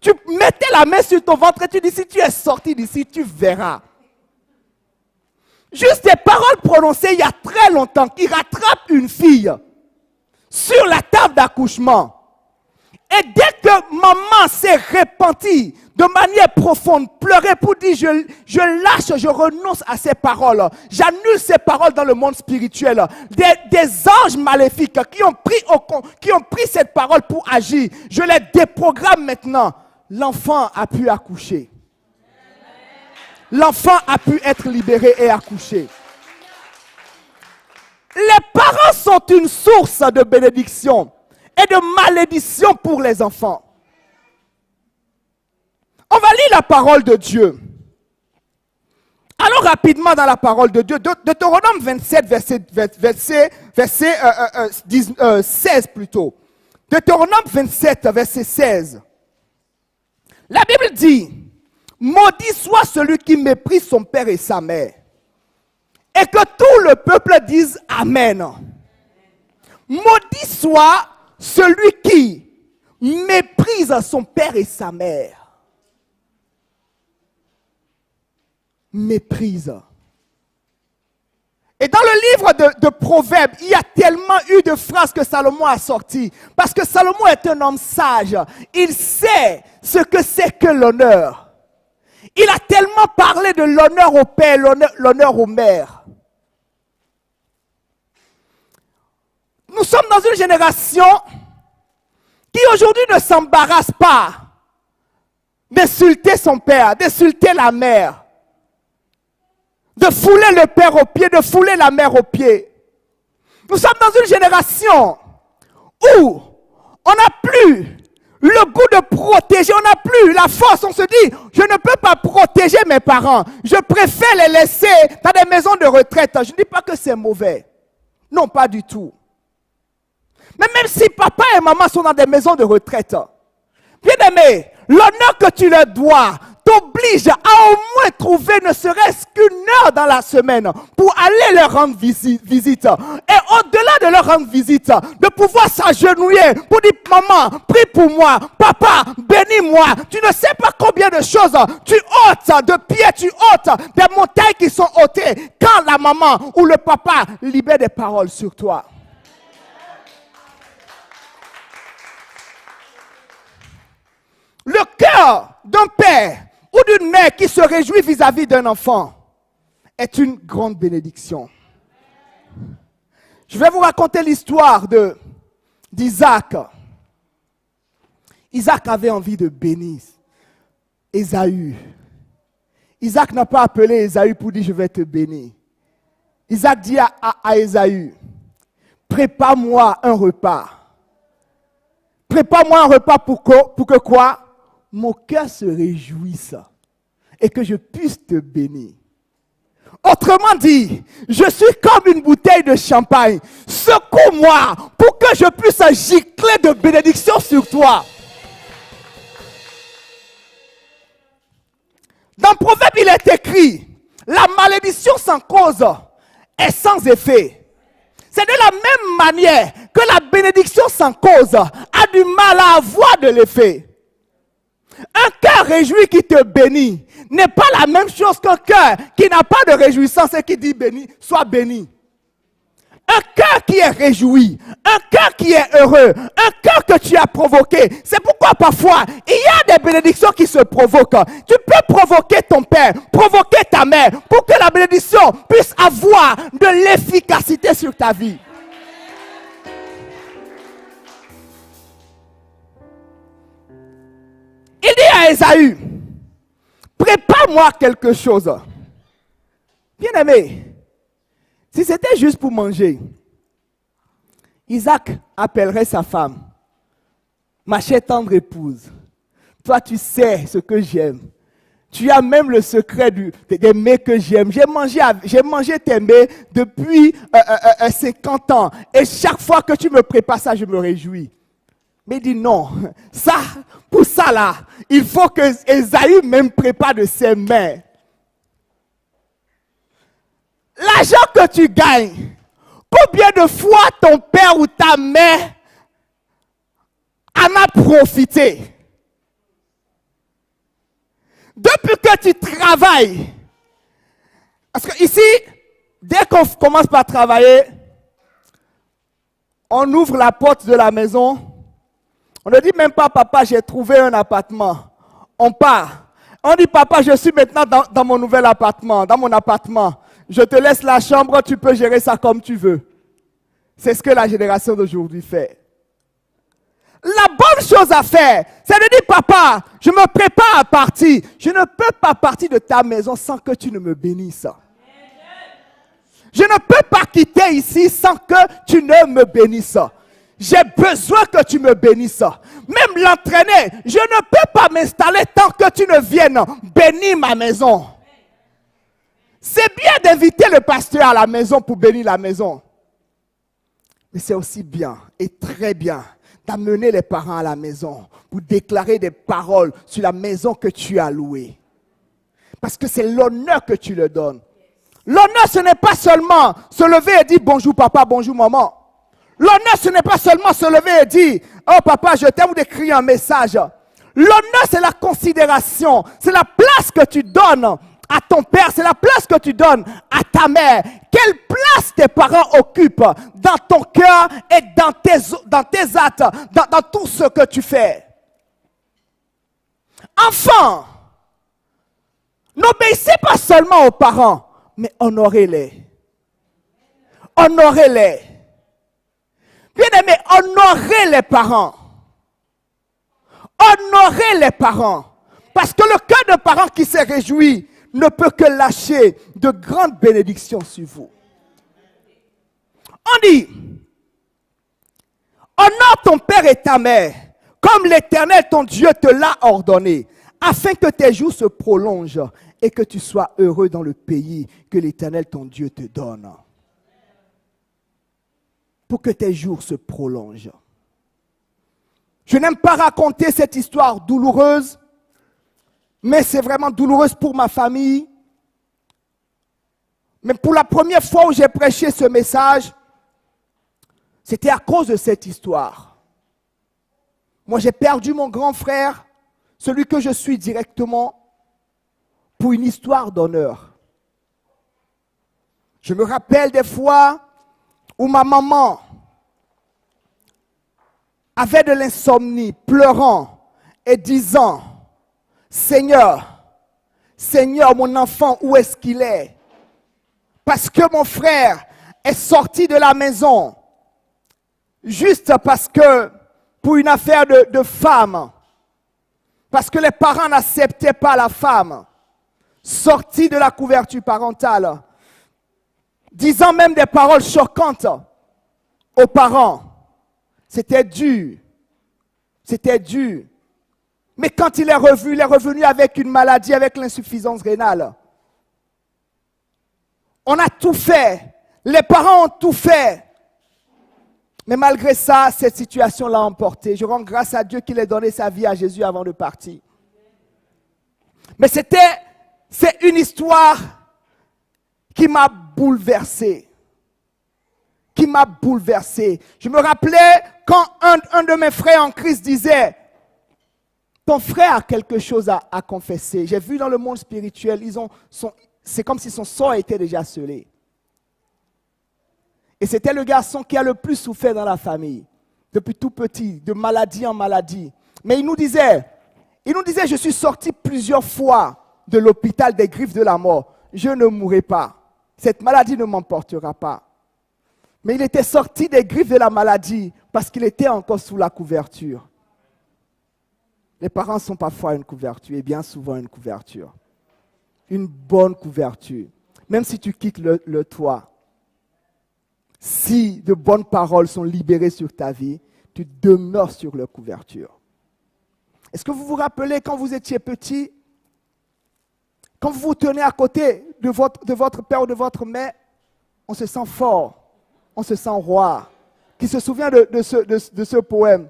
tu mettais la main sur ton ventre et tu dis, si tu es sorti d'ici, tu verras. Juste des paroles prononcées il y a très longtemps qui rattrapent une fille sur la table d'accouchement. Et dès que maman s'est repentie de manière profonde, pleurer pour dire je lâche, je renonce à ces paroles. J'annule ces paroles dans le monde spirituel. Des anges maléfiques qui ont pris cette parole pour agir. Je les déprogramme maintenant. L'enfant a pu accoucher. L'enfant a pu être libéré et accoucher. Les parents sont une source de bénédiction et de malédiction pour les enfants. On va lire la parole de Dieu. Allons rapidement dans la parole de Dieu. Deutéronome 27, verset 16 plutôt. Deutéronome 27, verset 16. La Bible dit, maudit soit celui qui méprise son père et sa mère. Et que tout le peuple dise Amen. Maudit soit celui qui méprise son père et sa mère. Méprise. Et dans le livre de Proverbes, il y a tellement eu de phrases que Salomon a sorties. Parce que Salomon est un homme sage. Il sait ce que c'est que l'honneur. Il a tellement parlé de l'honneur au père, l'honneur aux mères. Nous sommes dans une génération qui aujourd'hui ne s'embarrasse pas d'insulter son père, d'insulter la mère, de fouler le père aux pieds, de fouler la mère aux pieds. Nous sommes dans une génération où on n'a plus le goût de protéger, on n'a plus la force, on se dit, je ne peux pas protéger mes parents, je préfère les laisser dans des maisons de retraite. Je ne dis pas que c'est mauvais, non, pas du tout. Mais même si papa et maman sont dans des maisons de retraite, bien aimé, l'honneur que tu leur dois t'oblige à au moins trouver ne serait-ce qu'une heure dans la semaine pour aller leur rendre visite. Et au-delà de leur rendre visite, de pouvoir s'agenouiller pour dire, maman, prie pour moi, papa, bénis-moi. Tu ne sais pas combien de choses tu ôtes de pieds, tu ôtes des montagnes qui sont ôtées quand la maman ou le papa libère des paroles sur toi. Le cœur d'un père ou d'une mère qui se réjouit vis-à-vis d'un enfant est une grande bénédiction. Je vais vous raconter l'histoire d'Isaac. Isaac avait envie de bénir Ésaü. Isaac n'a pas appelé Ésaü pour dire je vais te bénir. Isaac dit à Ésaü, prépare-moi un repas. Prépare-moi un repas pour que quoi? Mon cœur se réjouisse et que je puisse te bénir. Autrement dit, je suis comme une bouteille de champagne. Secoue-moi pour que je puisse gicler de bénédictions sur toi. Dans Proverbe, il est écrit, la malédiction sans cause est sans effet. C'est de la même manière que la bénédiction sans cause a du mal à avoir de l'effet. Un cœur réjoui qui te bénit n'est pas la même chose qu'un cœur qui n'a pas de réjouissance et qui dit béni, sois béni. Un cœur qui est réjoui, un cœur qui est heureux, un cœur que tu as provoqué. C'est pourquoi parfois, il y a des bénédictions qui se provoquent. Tu peux provoquer ton père, provoquer ta mère, pour que la bénédiction puisse avoir de l'efficacité sur ta vie. Il dit à Ésaü, prépare-moi quelque chose. Bien-aimé, si c'était juste pour manger, Isaac appellerait sa femme, ma chère tendre épouse, toi tu sais ce que j'aime. Tu as même le secret des mets que j'aime. J'ai mangé tes mets depuis 50 ans. Et chaque fois que tu me prépares ça, je me réjouis. Mais il dit non, ça, pour ça là, il faut que Ésaü même prépare de ses mains. L'argent que tu gagnes, combien de fois ton père ou ta mère en a profité? Depuis que tu travailles, parce que ici, dès qu'on commence par travailler, on ouvre la porte de la maison, on ne dit même pas, papa, j'ai trouvé un appartement. On part. On dit, papa, je suis maintenant dans mon nouvel appartement, dans mon appartement. Je te laisse la chambre, tu peux gérer ça comme tu veux. C'est ce que la génération d'aujourd'hui fait. La bonne chose à faire, c'est de dire, papa, je me prépare à partir. Je ne peux pas partir de ta maison sans que tu ne me bénisses. Je ne peux pas quitter ici sans que tu ne me bénisses. J'ai besoin que tu me bénisses. Même l'entraîner, je ne peux pas m'installer tant que tu ne viennes bénir ma maison. C'est bien d'inviter le pasteur à la maison pour bénir la maison. Mais c'est aussi bien et très bien d'amener les parents à la maison pour déclarer des paroles sur la maison que tu as louée. Parce que c'est l'honneur que tu leur donnes. L'honneur, ce n'est pas seulement se lever et dire bonjour papa, bonjour maman. L'honneur, ce n'est pas seulement se lever et dire oh papa, je t'aime ou d'écrire un message. L'honneur, c'est la considération, c'est la place que tu donnes à ton père, c'est la place que tu donnes à ta mère. Quelle place tes parents occupent dans ton cœur et dans tes actes, dans tout ce que tu fais. Enfants, n'obéissez pas seulement aux parents, mais honorez-les. Honorez-les. Bien-aimés, honorez les parents. Honorez les parents. Parce que le cœur d'un parent qui se réjouit ne peut que lâcher de grandes bénédictions sur vous. On dit, honore ton père et ta mère, comme l'Éternel ton Dieu te l'a ordonné, afin que tes jours se prolongent et que tu sois heureux dans le pays que l'Éternel ton Dieu te donne. Pour que tes jours se prolongent. Je n'aime pas raconter cette histoire douloureuse, mais c'est vraiment douloureuse pour ma famille. Mais pour la première fois où j'ai prêché ce message, c'était à cause de cette histoire. Moi, j'ai perdu mon grand frère, celui que je suis directement, pour une histoire d'honneur. Je me rappelle des fois où ma maman avait de l'insomnie, pleurant et disant, Seigneur, mon enfant, où est-ce qu'il est? Parce que mon frère est sorti de la maison, juste parce que, pour une affaire de femme, parce que les parents n'acceptaient pas la femme, sortie de la couverture parentale, disant même des paroles choquantes aux parents. C'était dur. C'était dur. Mais quand il est revenu avec une maladie, avec l'insuffisance rénale. On a tout fait. Les parents ont tout fait. Mais malgré ça, cette situation l'a emporté. Je rends grâce à Dieu qu'il ait donné sa vie à Jésus avant de partir. Mais c'est une histoire qui m'a bouleversé. Qui m'a bouleversé. Je me rappelais quand un de mes frères en Christ disait, ton frère a quelque chose à confesser. J'ai vu dans le monde spirituel, c'est comme si son sort était déjà scellé. Et c'était le garçon qui a le plus souffert dans la famille, depuis tout petit, de maladie en maladie. Mais il nous disait, je suis sorti plusieurs fois de l'hôpital des griffes de la mort. Je ne mourrai pas. Cette maladie ne m'emportera pas. Mais il était sorti des griffes de la maladie parce qu'il était encore sous la couverture. Les parents sont parfois une couverture et bien souvent une couverture. Une bonne couverture. Même si tu quittes le toit. Si de bonnes paroles sont libérées sur ta vie, tu demeures sur leur couverture. Est-ce que vous vous rappelez quand vous étiez petit, quand vous vous tenez à côté de votre père ou de votre mère, on se sent fort, on se sent roi. Qui se souvient de ce poème?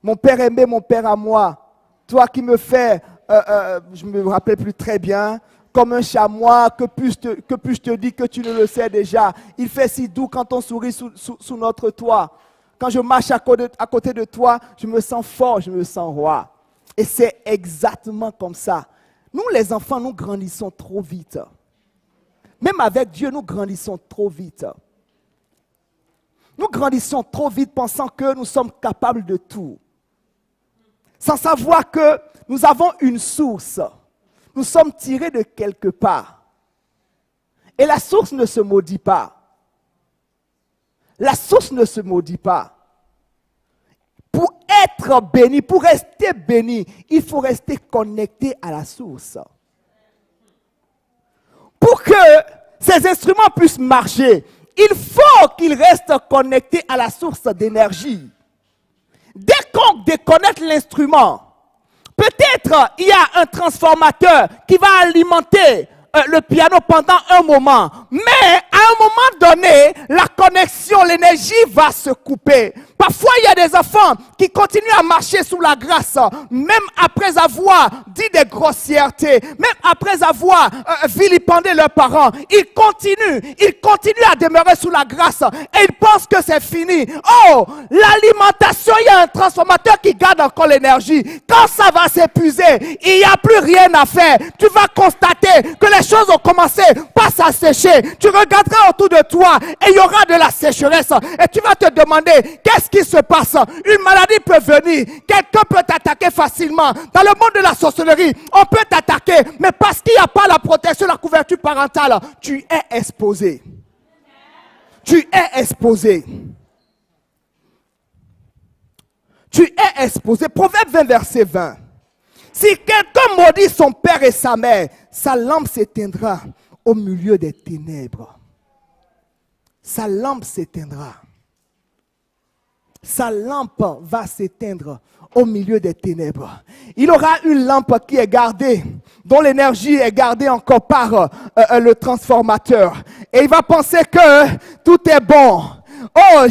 Mon père aimé, mon père à moi, toi qui me fais, je ne me rappelle plus très bien, comme un chamois, que puis-je te dire que tu ne le sais déjà. Il fait si doux quand on sourit sous notre toit. Quand je marche à côté de toi, je me sens fort, je me sens roi. Et c'est exactement comme ça. Nous, les enfants, nous grandissons trop vite. Même avec Dieu, nous grandissons trop vite. Nous grandissons trop vite pensant que nous sommes capables de tout. Sans savoir que nous avons une source. Nous sommes tirés de quelque part. Et la source ne se maudit pas. La source ne se maudit pas. Pour être béni, pour rester béni, il faut rester connecté à la source. Pour que ces instruments puissent marcher, il faut qu'ils restent connectés à la source d'énergie. Dès qu'on déconnecte l'instrument, peut-être il y a un transformateur qui va alimenter le piano pendant un moment. Mais à un moment donné, la connexion, l'énergie va se couper. Parfois, il y a des enfants qui continuent à marcher sous la grâce, même après avoir dit des grossièretés, même après avoir vilipendé leurs parents. Ils continuent à demeurer sous la grâce et ils pensent que c'est fini. Oh, l'alimentation, il y a un transformateur qui garde encore l'énergie. Quand ça va s'épuiser, il n'y a plus rien à faire. Tu vas constater que les choses ont commencé par s'assécher. Tu regarderas autour de toi et il y aura de la sécheresse. Et tu vas te demander, qu'est-ce qui se passe? Une maladie peut venir. Quelqu'un peut t'attaquer facilement. Dans le monde de la sorcellerie, on peut t'attaquer. Mais parce qu'il n'y a pas la protection, la couverture parentale, tu es exposé. Tu es exposé. Tu es exposé. Proverbe 20, verset 20. Si quelqu'un maudit son père et sa mère, sa lampe s'éteindra au milieu des ténèbres. Sa lampe s'éteindra. Sa lampe va s'éteindre au milieu des ténèbres. Il aura une lampe qui est gardée, dont l'énergie est gardée encore par le transformateur. Et il va penser que tout est bon. Oh,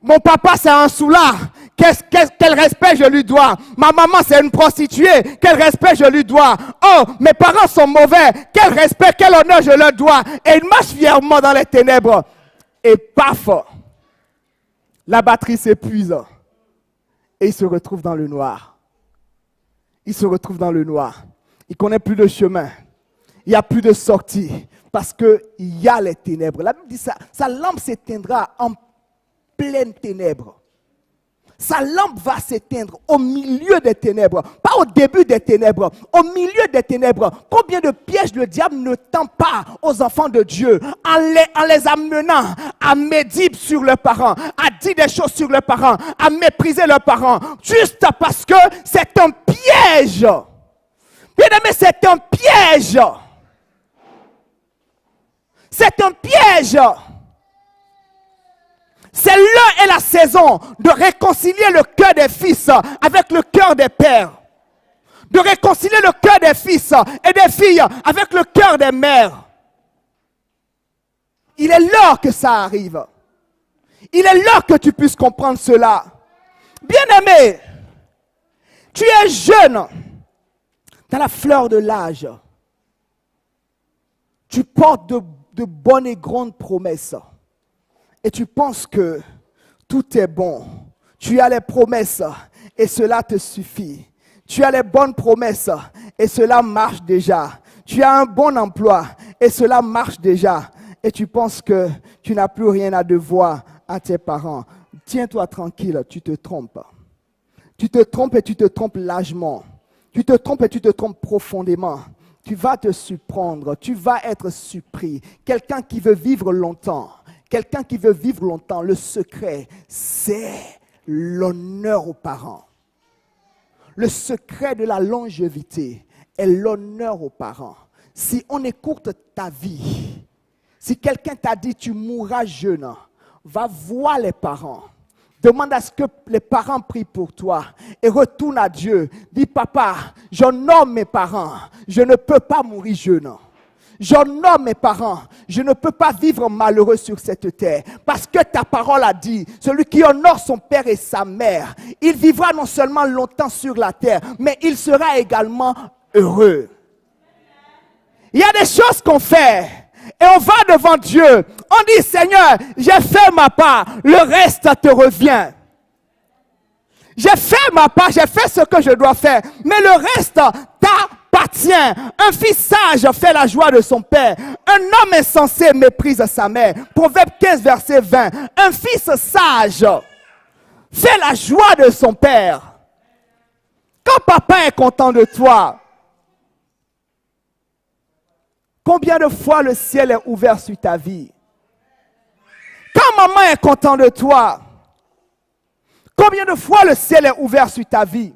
mon papa c'est un soulard. Quel respect je lui dois? Ma maman c'est une prostituée. Quel respect je lui dois? Oh, mes parents sont mauvais. Quel respect, quel honneur je leur dois? Et il marche fièrement dans les ténèbres. Et paf, la batterie s'épuise. Et il se retrouve dans le noir. Il se retrouve dans le noir. Il ne connaît plus de chemin. Il n'y a plus de sortie. Parce qu'il y a les ténèbres. La Bible dit ça. Sa lampe s'éteindra en pleine ténèbres. Sa lampe va s'éteindre au milieu des ténèbres. Pas au début des ténèbres, au milieu des ténèbres. Combien de pièges le diable ne tend pas aux enfants de Dieu en les amenant à médire sur leurs parents, à dire des choses sur leurs parents, à mépriser leurs parents. Juste parce que c'est un piège. Bien aimé, c'est un piège. C'est un piège. C'est l'heure et la saison de réconcilier le cœur des fils avec le cœur des pères. De réconcilier le cœur des fils et des filles avec le cœur des mères. Il est l'heure que ça arrive. Il est l'heure que tu puisses comprendre cela. Bien-aimé, tu es jeune, dans la fleur de l'âge. Tu portes de bonnes et grandes promesses. Et tu penses que tout est bon. Tu as les promesses et cela te suffit. Tu as les bonnes promesses et cela marche déjà. Tu as un bon emploi et cela marche déjà. Et tu penses que tu n'as plus rien à devoir à tes parents. Tiens-toi tranquille, tu te trompes. Tu te trompes et tu te trompes largement. Tu te trompes et tu te trompes profondément. Tu vas te surprendre, tu vas être surpris. Quelqu'un qui veut vivre longtemps, le secret, c'est l'honneur aux parents. Le secret de la longévité est l'honneur aux parents. Si on écoute ta vie, si quelqu'un t'a dit tu mourras jeune, va voir les parents. Demande à ce que les parents prient pour toi et retourne à Dieu. Dis, papa, j'honore mes parents. Je ne peux pas mourir jeune. J'honore mes parents. Je ne peux pas vivre malheureux sur cette terre. Parce que ta parole a dit, celui qui honore son père et sa mère, il vivra non seulement longtemps sur la terre, mais il sera également heureux. Il y a des choses qu'on fait. Et on va devant Dieu. On dit, Seigneur, j'ai fait ma part. Le reste te revient. J'ai fait ma part. J'ai fait ce que je dois faire. Mais le reste t'appartient. Un fils sage fait la joie de son père. Un homme insensé méprise sa mère. Proverbe 15, verset 20. Un fils sage fait la joie de son père. Quand papa est content de toi, combien de fois le ciel est ouvert sur ta vie? Quand maman est contente de toi, combien de fois le ciel est ouvert sur ta vie?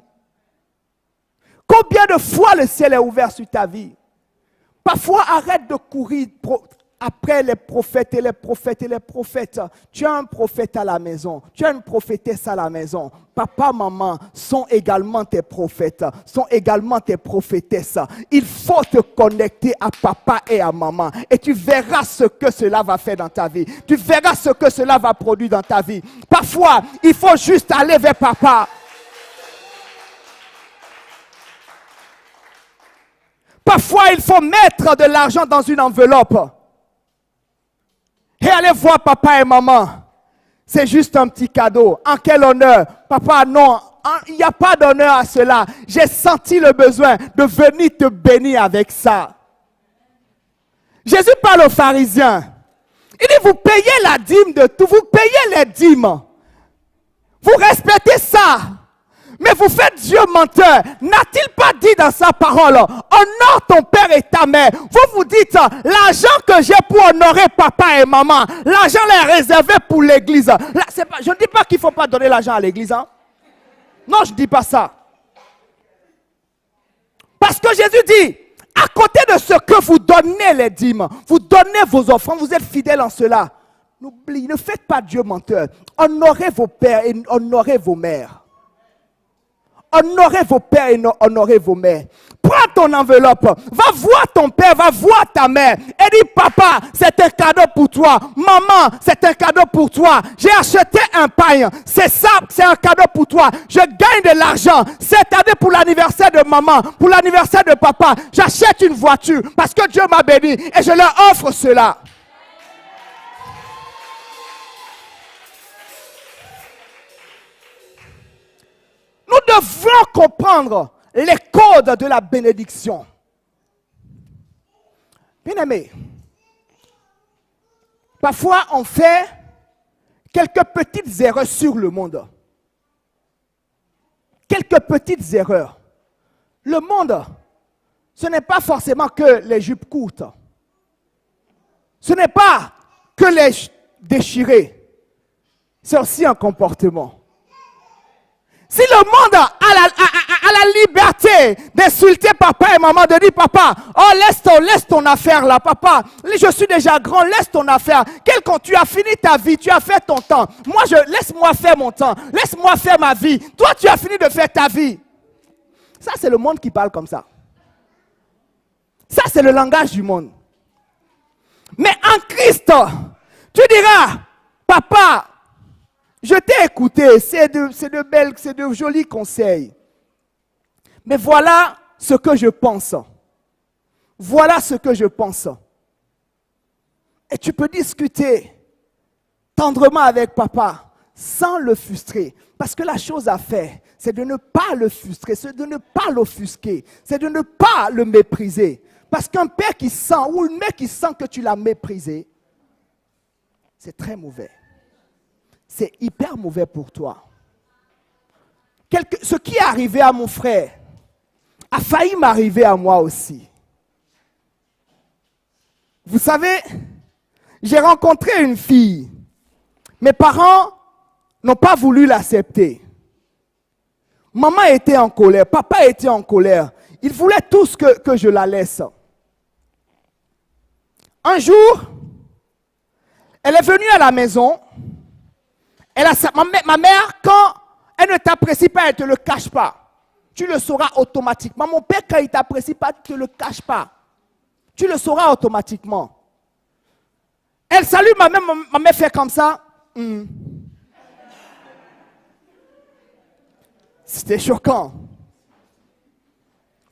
Combien de fois le ciel est ouvert sur ta vie? Parfois, arrête de courir après les prophètes et les prophètes et les prophètes. Tu as un prophète à la maison, tu as une prophétesse à la maison. Papa, maman sont également tes prophètes, sont également tes prophétesses. Il faut te connecter à papa et à maman et tu verras ce que cela va faire dans ta vie. Tu verras ce que cela va produire dans ta vie. Parfois, il faut juste aller vers papa. Parfois, il faut mettre de l'argent dans une enveloppe et aller voir papa et maman. C'est juste un petit cadeau. En quel honneur? Papa, non, il n'y a pas d'honneur à cela. J'ai senti le besoin de venir te bénir avec ça. Jésus parle aux pharisiens. Il dit, vous payez la dîme de tout. Vous payez les dîmes. Vous respectez ça. Mais vous faites Dieu menteur. N'a-t-il pas dit dans sa parole, honore ton père et ta mère. Vous dites, l'argent que j'ai pour honorer papa et maman, l'argent est réservé pour l'église. Je ne dis pas qu'il ne faut pas donner l'argent à l'église. Hein? Non, je ne dis pas ça. Parce que Jésus dit, à côté de ce que vous donnez les dîmes, vous donnez vos offrandes, vous êtes fidèles en cela. N'oubliez, ne faites pas Dieu menteur. Honorez vos pères et honorez vos mères. Honorez vos pères et honorez vos mères. Prends ton enveloppe, va voir ton père, va voir ta mère et dis, papa, c'est un cadeau pour toi. Maman, c'est un cadeau pour toi. J'ai acheté un pain, c'est ça, c'est un cadeau pour toi. Je gagne de l'argent cette année pour l'anniversaire de maman, pour l'anniversaire de papa. J'achète une voiture parce que Dieu m'a béni et je leur offre cela. Nous devons comprendre les codes de la bénédiction. Bien-aimés, parfois on fait quelques petites erreurs sur le monde. Quelques petites erreurs. Le monde, ce n'est pas forcément que les jupes courtes. Ce n'est pas que les déchirées. C'est aussi un comportement. Si le monde a la liberté d'insulter papa et maman, de dire papa, oh laisse ton affaire là, papa, je suis déjà grand, laisse ton affaire. Quand tu as fini ta vie, tu as fait ton temps. Moi, laisse-moi faire mon temps, laisse-moi faire ma vie. Toi, tu as fini de faire ta vie. Ça, c'est le monde qui parle comme ça. Ça, c'est le langage du monde. Mais en Christ, tu diras, papa, je t'ai écouté, c'est de jolis conseils. Mais voilà ce que je pense. Voilà ce que je pense. Et tu peux discuter tendrement avec papa sans le frustrer. Parce que la chose à faire, c'est de ne pas le frustrer, c'est de ne pas l'offusquer, c'est de ne pas le mépriser. Parce qu'un père qui sent ou une mère qui sent que tu l'as méprisé, c'est très mauvais. C'est hyper mauvais pour toi. Ce qui est arrivé à mon frère a failli m'arriver à moi aussi. Vous savez, j'ai rencontré une fille. Mes parents n'ont pas voulu l'accepter. Maman était en colère, papa était en colère. Ils voulaient tous que je la laisse. Un jour, elle est venue à la maison. Ma mère, quand elle ne t'apprécie pas, elle ne te le cache pas. Tu le sauras automatiquement. Mon père, quand il ne t'apprécie pas, tu ne te le caches pas. Tu le sauras automatiquement. Elle salue ma mère fait comme ça. C'était choquant.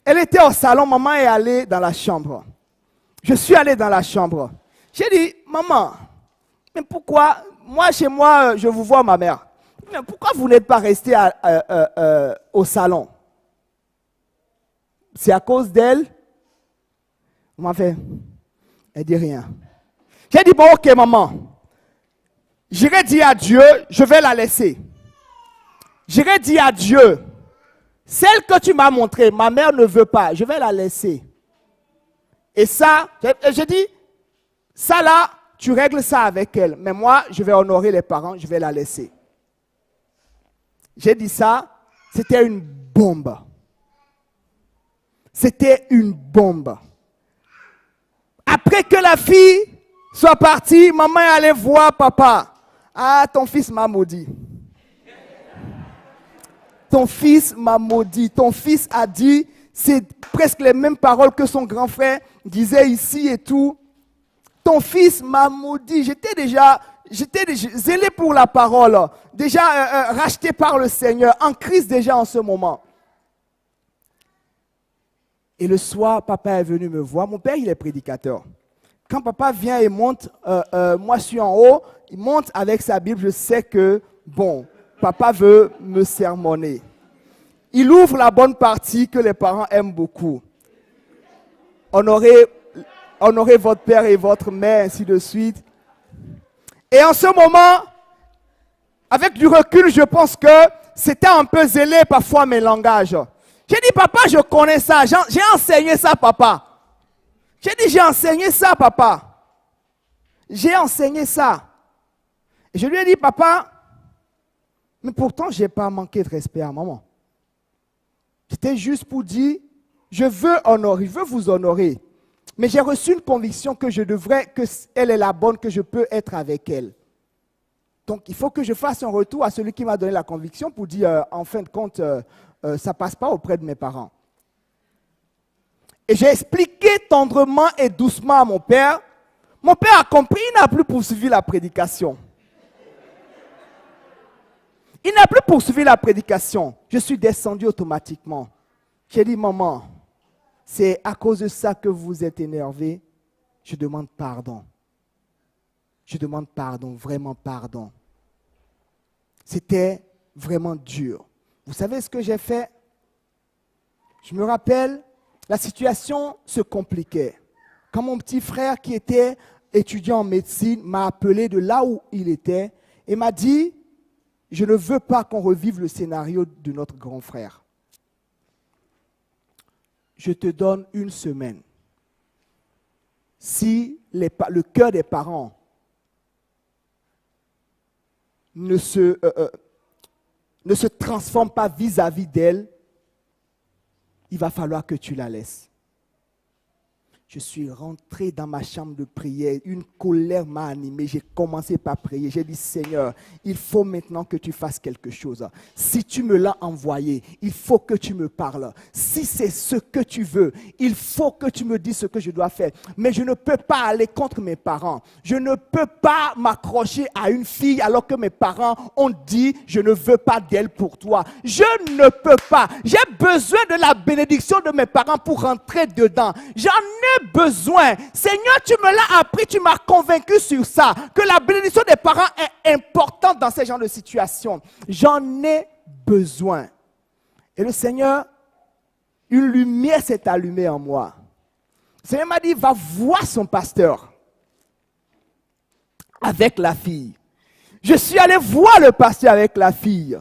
Elle était au salon, maman est allée dans la chambre. Je suis allé dans la chambre. J'ai dit, maman, mais pourquoi, moi chez moi, je vous vois ma mère. Mais pourquoi vous n'êtes pas resté au salon? C'est à cause d'elle? Maman fait, elle dit rien. J'ai dit, bon ok maman, j'irai dire à Dieu, je vais la laisser. J'irai dire à Dieu, celle que tu m'as montrée, ma mère ne veut pas, je vais la laisser. Et ça, j'ai dit, ça là, tu règles ça avec elle. Mais moi, je vais honorer les parents, je vais la laisser. J'ai dit ça, c'était une bombe. C'était une bombe. Après que la fille soit partie, maman est allée voir papa. Ah, ton fils m'a maudit. Ton fils m'a maudit. Ton fils a dit, c'est presque les mêmes paroles que son grand frère disait ici et tout. Ton fils m'a maudit. J'étais déjà zélé pour la parole. Déjà racheté par le Seigneur. En Christ déjà en ce moment. Et le soir, papa est venu me voir. Mon père, il est prédicateur. Quand papa vient et monte, moi je suis en haut, il monte avec sa Bible, je sais que, bon, papa veut me sermonner. Il ouvre la bonne partie que les parents aiment beaucoup. Honorez votre père et votre mère, ainsi de suite. Et en ce moment, avec du recul, je pense que c'était un peu zélé parfois mes langages. J'ai dit, papa, je connais ça. J'ai enseigné ça, papa. J'ai dit, j'ai enseigné ça, papa. J'ai enseigné ça. Et je lui ai dit, papa, mais pourtant, je n'ai pas manqué de respect à maman. C'était juste pour dire, je veux vous honorer. Mais j'ai reçu une conviction que elle est la bonne, que je peux être avec elle. Donc, il faut que je fasse un retour à celui qui m'a donné la conviction pour dire, en fin de compte, ça ne passe pas auprès de mes parents. Et j'ai expliqué tendrement et doucement à mon père. Mon père a compris, il n'a plus poursuivi la prédication. Il n'a plus poursuivi la prédication. Je suis descendu automatiquement. J'ai dit, maman, c'est à cause de ça que vous êtes énervée. Je demande pardon. Je demande pardon, vraiment pardon. C'était vraiment dur. Vous savez ce que j'ai fait? Je me rappelle, la situation se compliquait. Quand mon petit frère qui était étudiant en médecine m'a appelé de là où il était et m'a dit, je ne veux pas qu'on revive le scénario de notre grand frère. Je te donne 1 semaine. Si le cœur des parents ne se transforme pas vis-à-vis d'elle, il va falloir que tu la laisses. Je suis rentré dans ma chambre de prière. Une colère m'a animé. J'ai commencé par prier. J'ai dit, Seigneur, il faut maintenant que tu fasses quelque chose. Si tu me l'as envoyé, il faut que tu me parles. Si c'est ce que tu veux, il faut que tu me dises ce que je dois faire. Mais je ne peux pas aller contre mes parents. Je ne peux pas m'accrocher à une fille alors que mes parents ont dit, je ne veux pas d'elle pour toi. Je ne peux pas. J'ai besoin de la bénédiction de mes parents pour rentrer dedans. J'en ai besoin. Seigneur, tu me l'as appris, tu m'as convaincu sur ça, que la bénédiction des parents est importante dans ces genres de situations. J'en ai besoin. Et le Seigneur, une lumière s'est allumée en moi. Le Seigneur m'a dit, va voir son pasteur avec la fille. Je suis allé voir le pasteur avec la fille.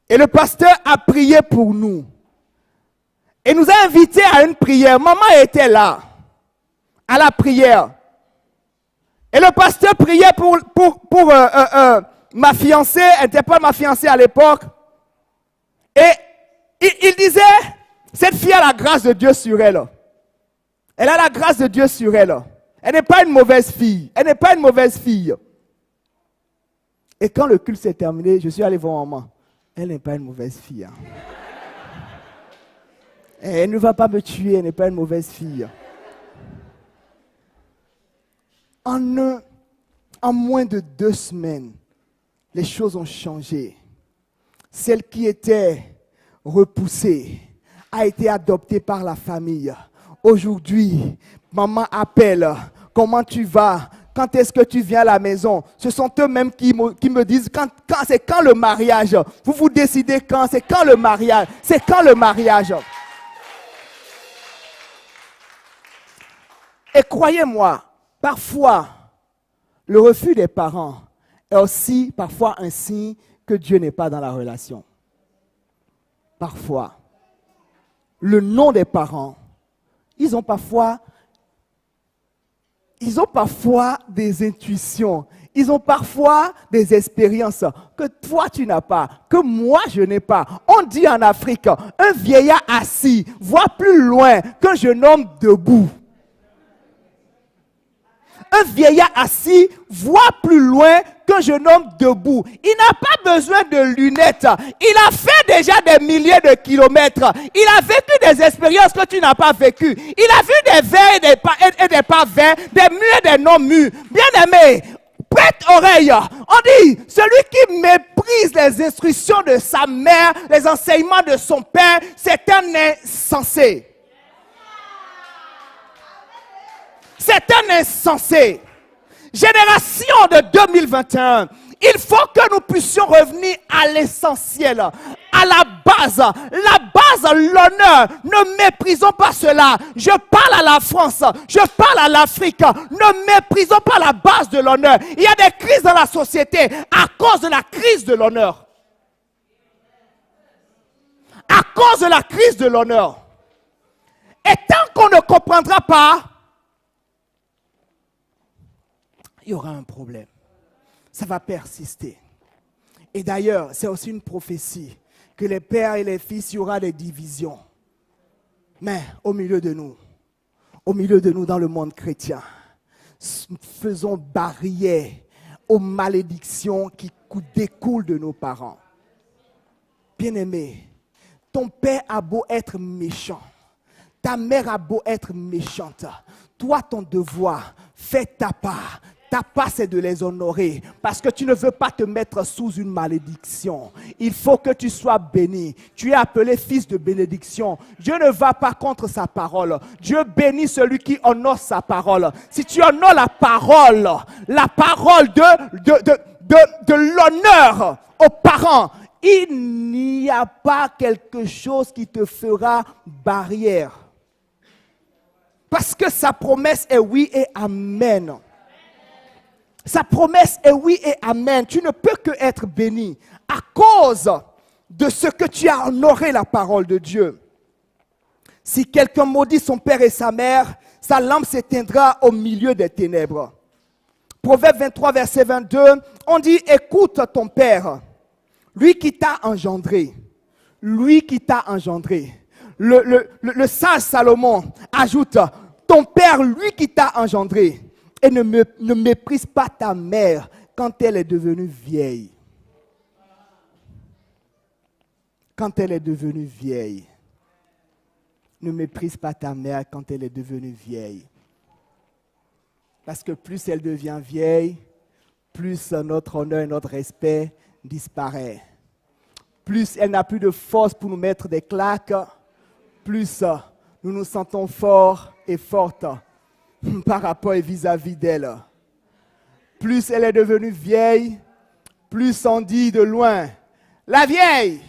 Et le pasteur a prié pour nous. Et nous a invités à une prière. Maman était là, à la prière. Et le pasteur priait pour ma fiancée, elle n'était pas ma fiancée à l'époque. Et il disait, cette fille a la grâce de Dieu sur elle. Elle a la grâce de Dieu sur elle. Elle n'est pas une mauvaise fille. Elle n'est pas une mauvaise fille. Et quand le culte s'est terminé, je suis allé voir maman. Elle n'est pas une mauvaise fille. Hein. Elle ne va pas me tuer, elle n'est pas une mauvaise fille. En moins de 2 semaines, les choses ont changé. Celle qui était repoussée a été adoptée par la famille. Aujourd'hui, maman appelle. Comment tu vas? Quand est-ce que tu viens à la maison? Ce sont eux-mêmes qui me disent c'est quand le mariage. Vous décidez quand? C'est quand le mariage? C'est quand le mariage? Et croyez-moi, parfois, le refus des parents est aussi parfois un signe que Dieu n'est pas dans la relation. Parfois, le non des parents, ils ont parfois des intuitions, ils ont parfois des expériences que toi tu n'as pas, que moi je n'ai pas. On dit en Afrique, un vieillard assis voit plus loin qu'un jeune homme debout. Un vieillard assis voit plus loin qu'un jeune homme debout. Il n'a pas besoin de lunettes. Il a fait déjà des milliers de kilomètres. Il a vécu des expériences que tu n'as pas vécues. Il a vu des verts et des pas verts, des mûrs et des non mûrs. Bien aimé, prête oreille. On dit, celui qui méprise les instructions de sa mère, les enseignements de son père, c'est un insensé. C'est un insensé. Génération de 2021, il faut que nous puissions revenir à l'essentiel, à la base. La base, l'honneur. Ne méprisons pas cela. Je parle à la France, je parle à l'Afrique. Ne méprisons pas la base de l'honneur. Il y a des crises dans la société à cause de la crise de l'honneur. À cause de la crise de l'honneur. Et tant qu'on ne comprendra pas, il y aura un problème. Ça va persister. Et d'ailleurs, c'est aussi une prophétie que les pères et les fils, il y aura des divisions. Mais au milieu de nous dans le monde chrétien, faisons barrière aux malédictions qui découlent de nos parents. Bien-aimé, ton père a beau être méchant, ta mère a beau être méchante, toi ton devoir, fais ta part. Ta part, c'est de les honorer parce que tu ne veux pas te mettre sous une malédiction. Il faut que tu sois béni. Tu es appelé fils de bénédiction. Dieu ne va pas contre sa parole. Dieu bénit celui qui honore sa parole. Si tu honores la parole de l'honneur aux parents, il n'y a pas quelque chose qui te fera barrière. Parce que sa promesse est oui et amen. Sa promesse est oui et amen. Tu ne peux que être béni à cause de ce que tu as honoré la parole de Dieu. Si quelqu'un maudit son père et sa mère, sa lampe s'éteindra au milieu des ténèbres. Proverbe 23, verset 22, on dit, écoute ton père, lui qui t'a engendré, le sage Salomon ajoute, ton père, lui qui t'a engendré, et ne méprise pas ta mère quand elle est devenue vieille. Quand elle est devenue vieille. Ne méprise pas ta mère quand elle est devenue vieille. Parce que plus elle devient vieille, plus notre honneur et notre respect disparaît. Plus elle n'a plus de force pour nous mettre des claques, plus nous nous sentons forts et fortes par rapport et vis-à-vis d'elle. Plus elle est devenue vieille, plus on dit de loin, la vieille.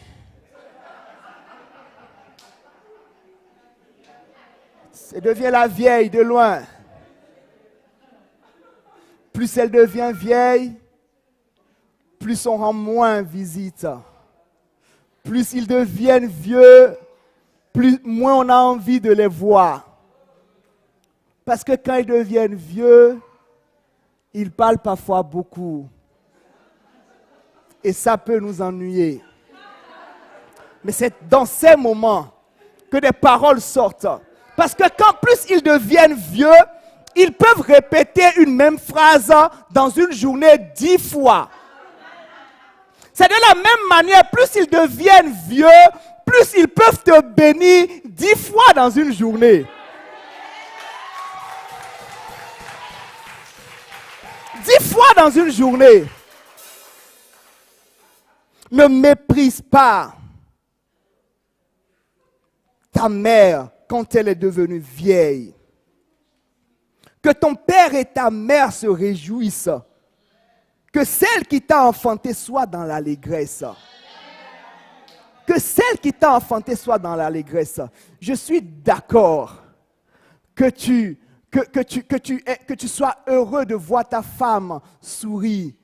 Elle devient la vieille de loin. Plus elle devient vieille, plus on rend moins visite. Plus ils deviennent vieux, moins on a envie de les voir. Parce que quand ils deviennent vieux, ils parlent parfois beaucoup. Et ça peut nous ennuyer. Mais c'est dans ces moments que des paroles sortent. Parce que quand plus ils deviennent vieux, ils peuvent répéter une même phrase dans une journée 10 fois. C'est de la même manière, plus ils deviennent vieux, plus ils peuvent te bénir 10 fois dans une journée. 10 fois dans une journée. Ne méprise pas ta mère quand elle est devenue vieille. Que ton père et ta mère se réjouissent. Que celle qui t'a enfanté soit dans l'allégresse. Que celle qui t'a enfanté soit dans l'allégresse. Je suis d'accord que tu sois heureux de voir ta femme sourire.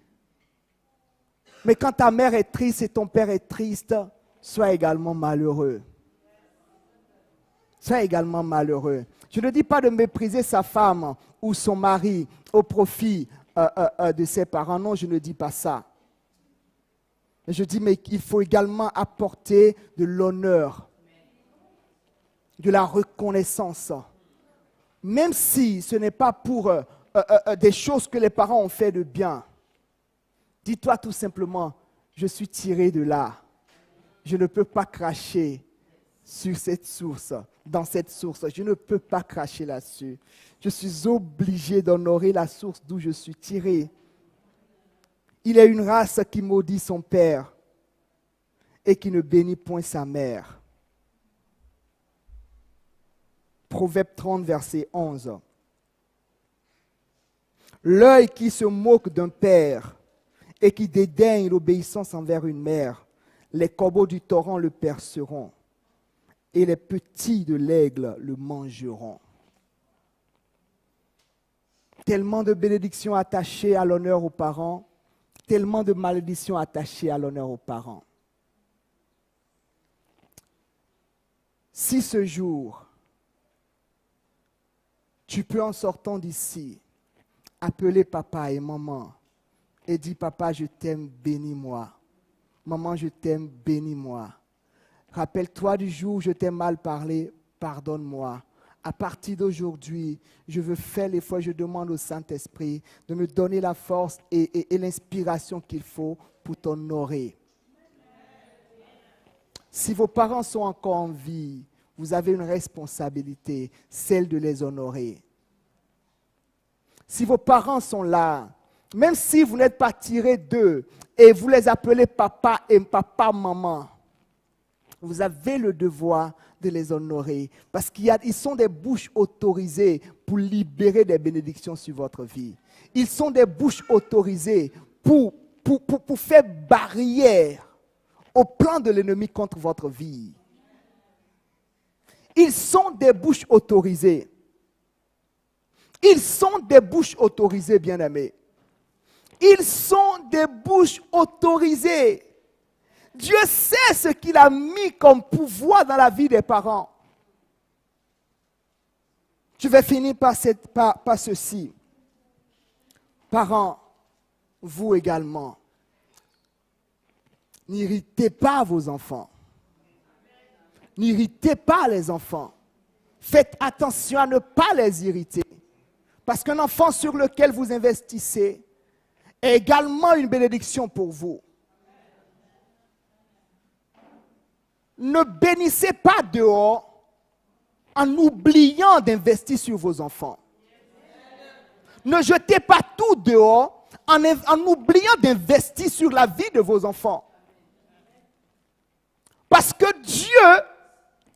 Mais quand ta mère est triste et ton père est triste, sois également malheureux. Sois également malheureux. Je ne dis pas de mépriser sa femme ou son mari au profit de ses parents. Non, je ne dis pas ça. Je dis, mais il faut également apporter de l'honneur, de la reconnaissance. Même si ce n'est pas pour des choses que les parents ont fait de bien. Dis-toi tout simplement, je suis tiré de là. Je ne peux pas cracher sur cette source, dans cette source. Je ne peux pas cracher là-dessus. Je suis obligé d'honorer la source d'où je suis tiré. Il est une race qui maudit son père et qui ne bénit point sa mère. Proverbe 30, verset 11. L'œil qui se moque d'un père et qui dédaigne l'obéissance envers une mère, les corbeaux du torrent le perceront et les petits de l'aigle le mangeront. Tellement de bénédictions attachées à l'honneur aux parents, tellement de malédictions attachées à l'honneur aux parents. Si ce jour, tu peux en sortant d'ici, appeler papa et maman et dire, papa, je t'aime, bénis-moi. Maman, je t'aime, bénis-moi. Rappelle-toi du jour où je t'ai mal parlé, pardonne-moi. À partir d'aujourd'hui, je veux faire l'effort, je demande au Saint-Esprit de me donner la force et l'inspiration qu'il faut pour t'honorer. Si vos parents sont encore en vie, vous avez une responsabilité, celle de les honorer. Si vos parents sont là, même si vous n'êtes pas tiré d'eux et vous les appelez papa et papa, maman, vous avez le devoir de les honorer parce qu'ils sont des bouches autorisées pour libérer des bénédictions sur votre vie. Ils sont des bouches autorisées pour faire barrière au plan de l'ennemi contre votre vie. Ils sont des bouches autorisées. Ils sont des bouches autorisées, bien-aimés. Ils sont des bouches autorisées. Dieu sait ce qu'il a mis comme pouvoir dans la vie des parents. Je vais finir par ceci. Parents, vous également, n'irritez pas vos enfants. N'irritez pas les enfants. Faites attention à ne pas les irriter. Parce qu'un enfant sur lequel vous investissez est également une bénédiction pour vous. Ne bénissez pas dehors en oubliant d'investir sur vos enfants. Ne jetez pas tout dehors en oubliant d'investir sur la vie de vos enfants. Parce que Dieu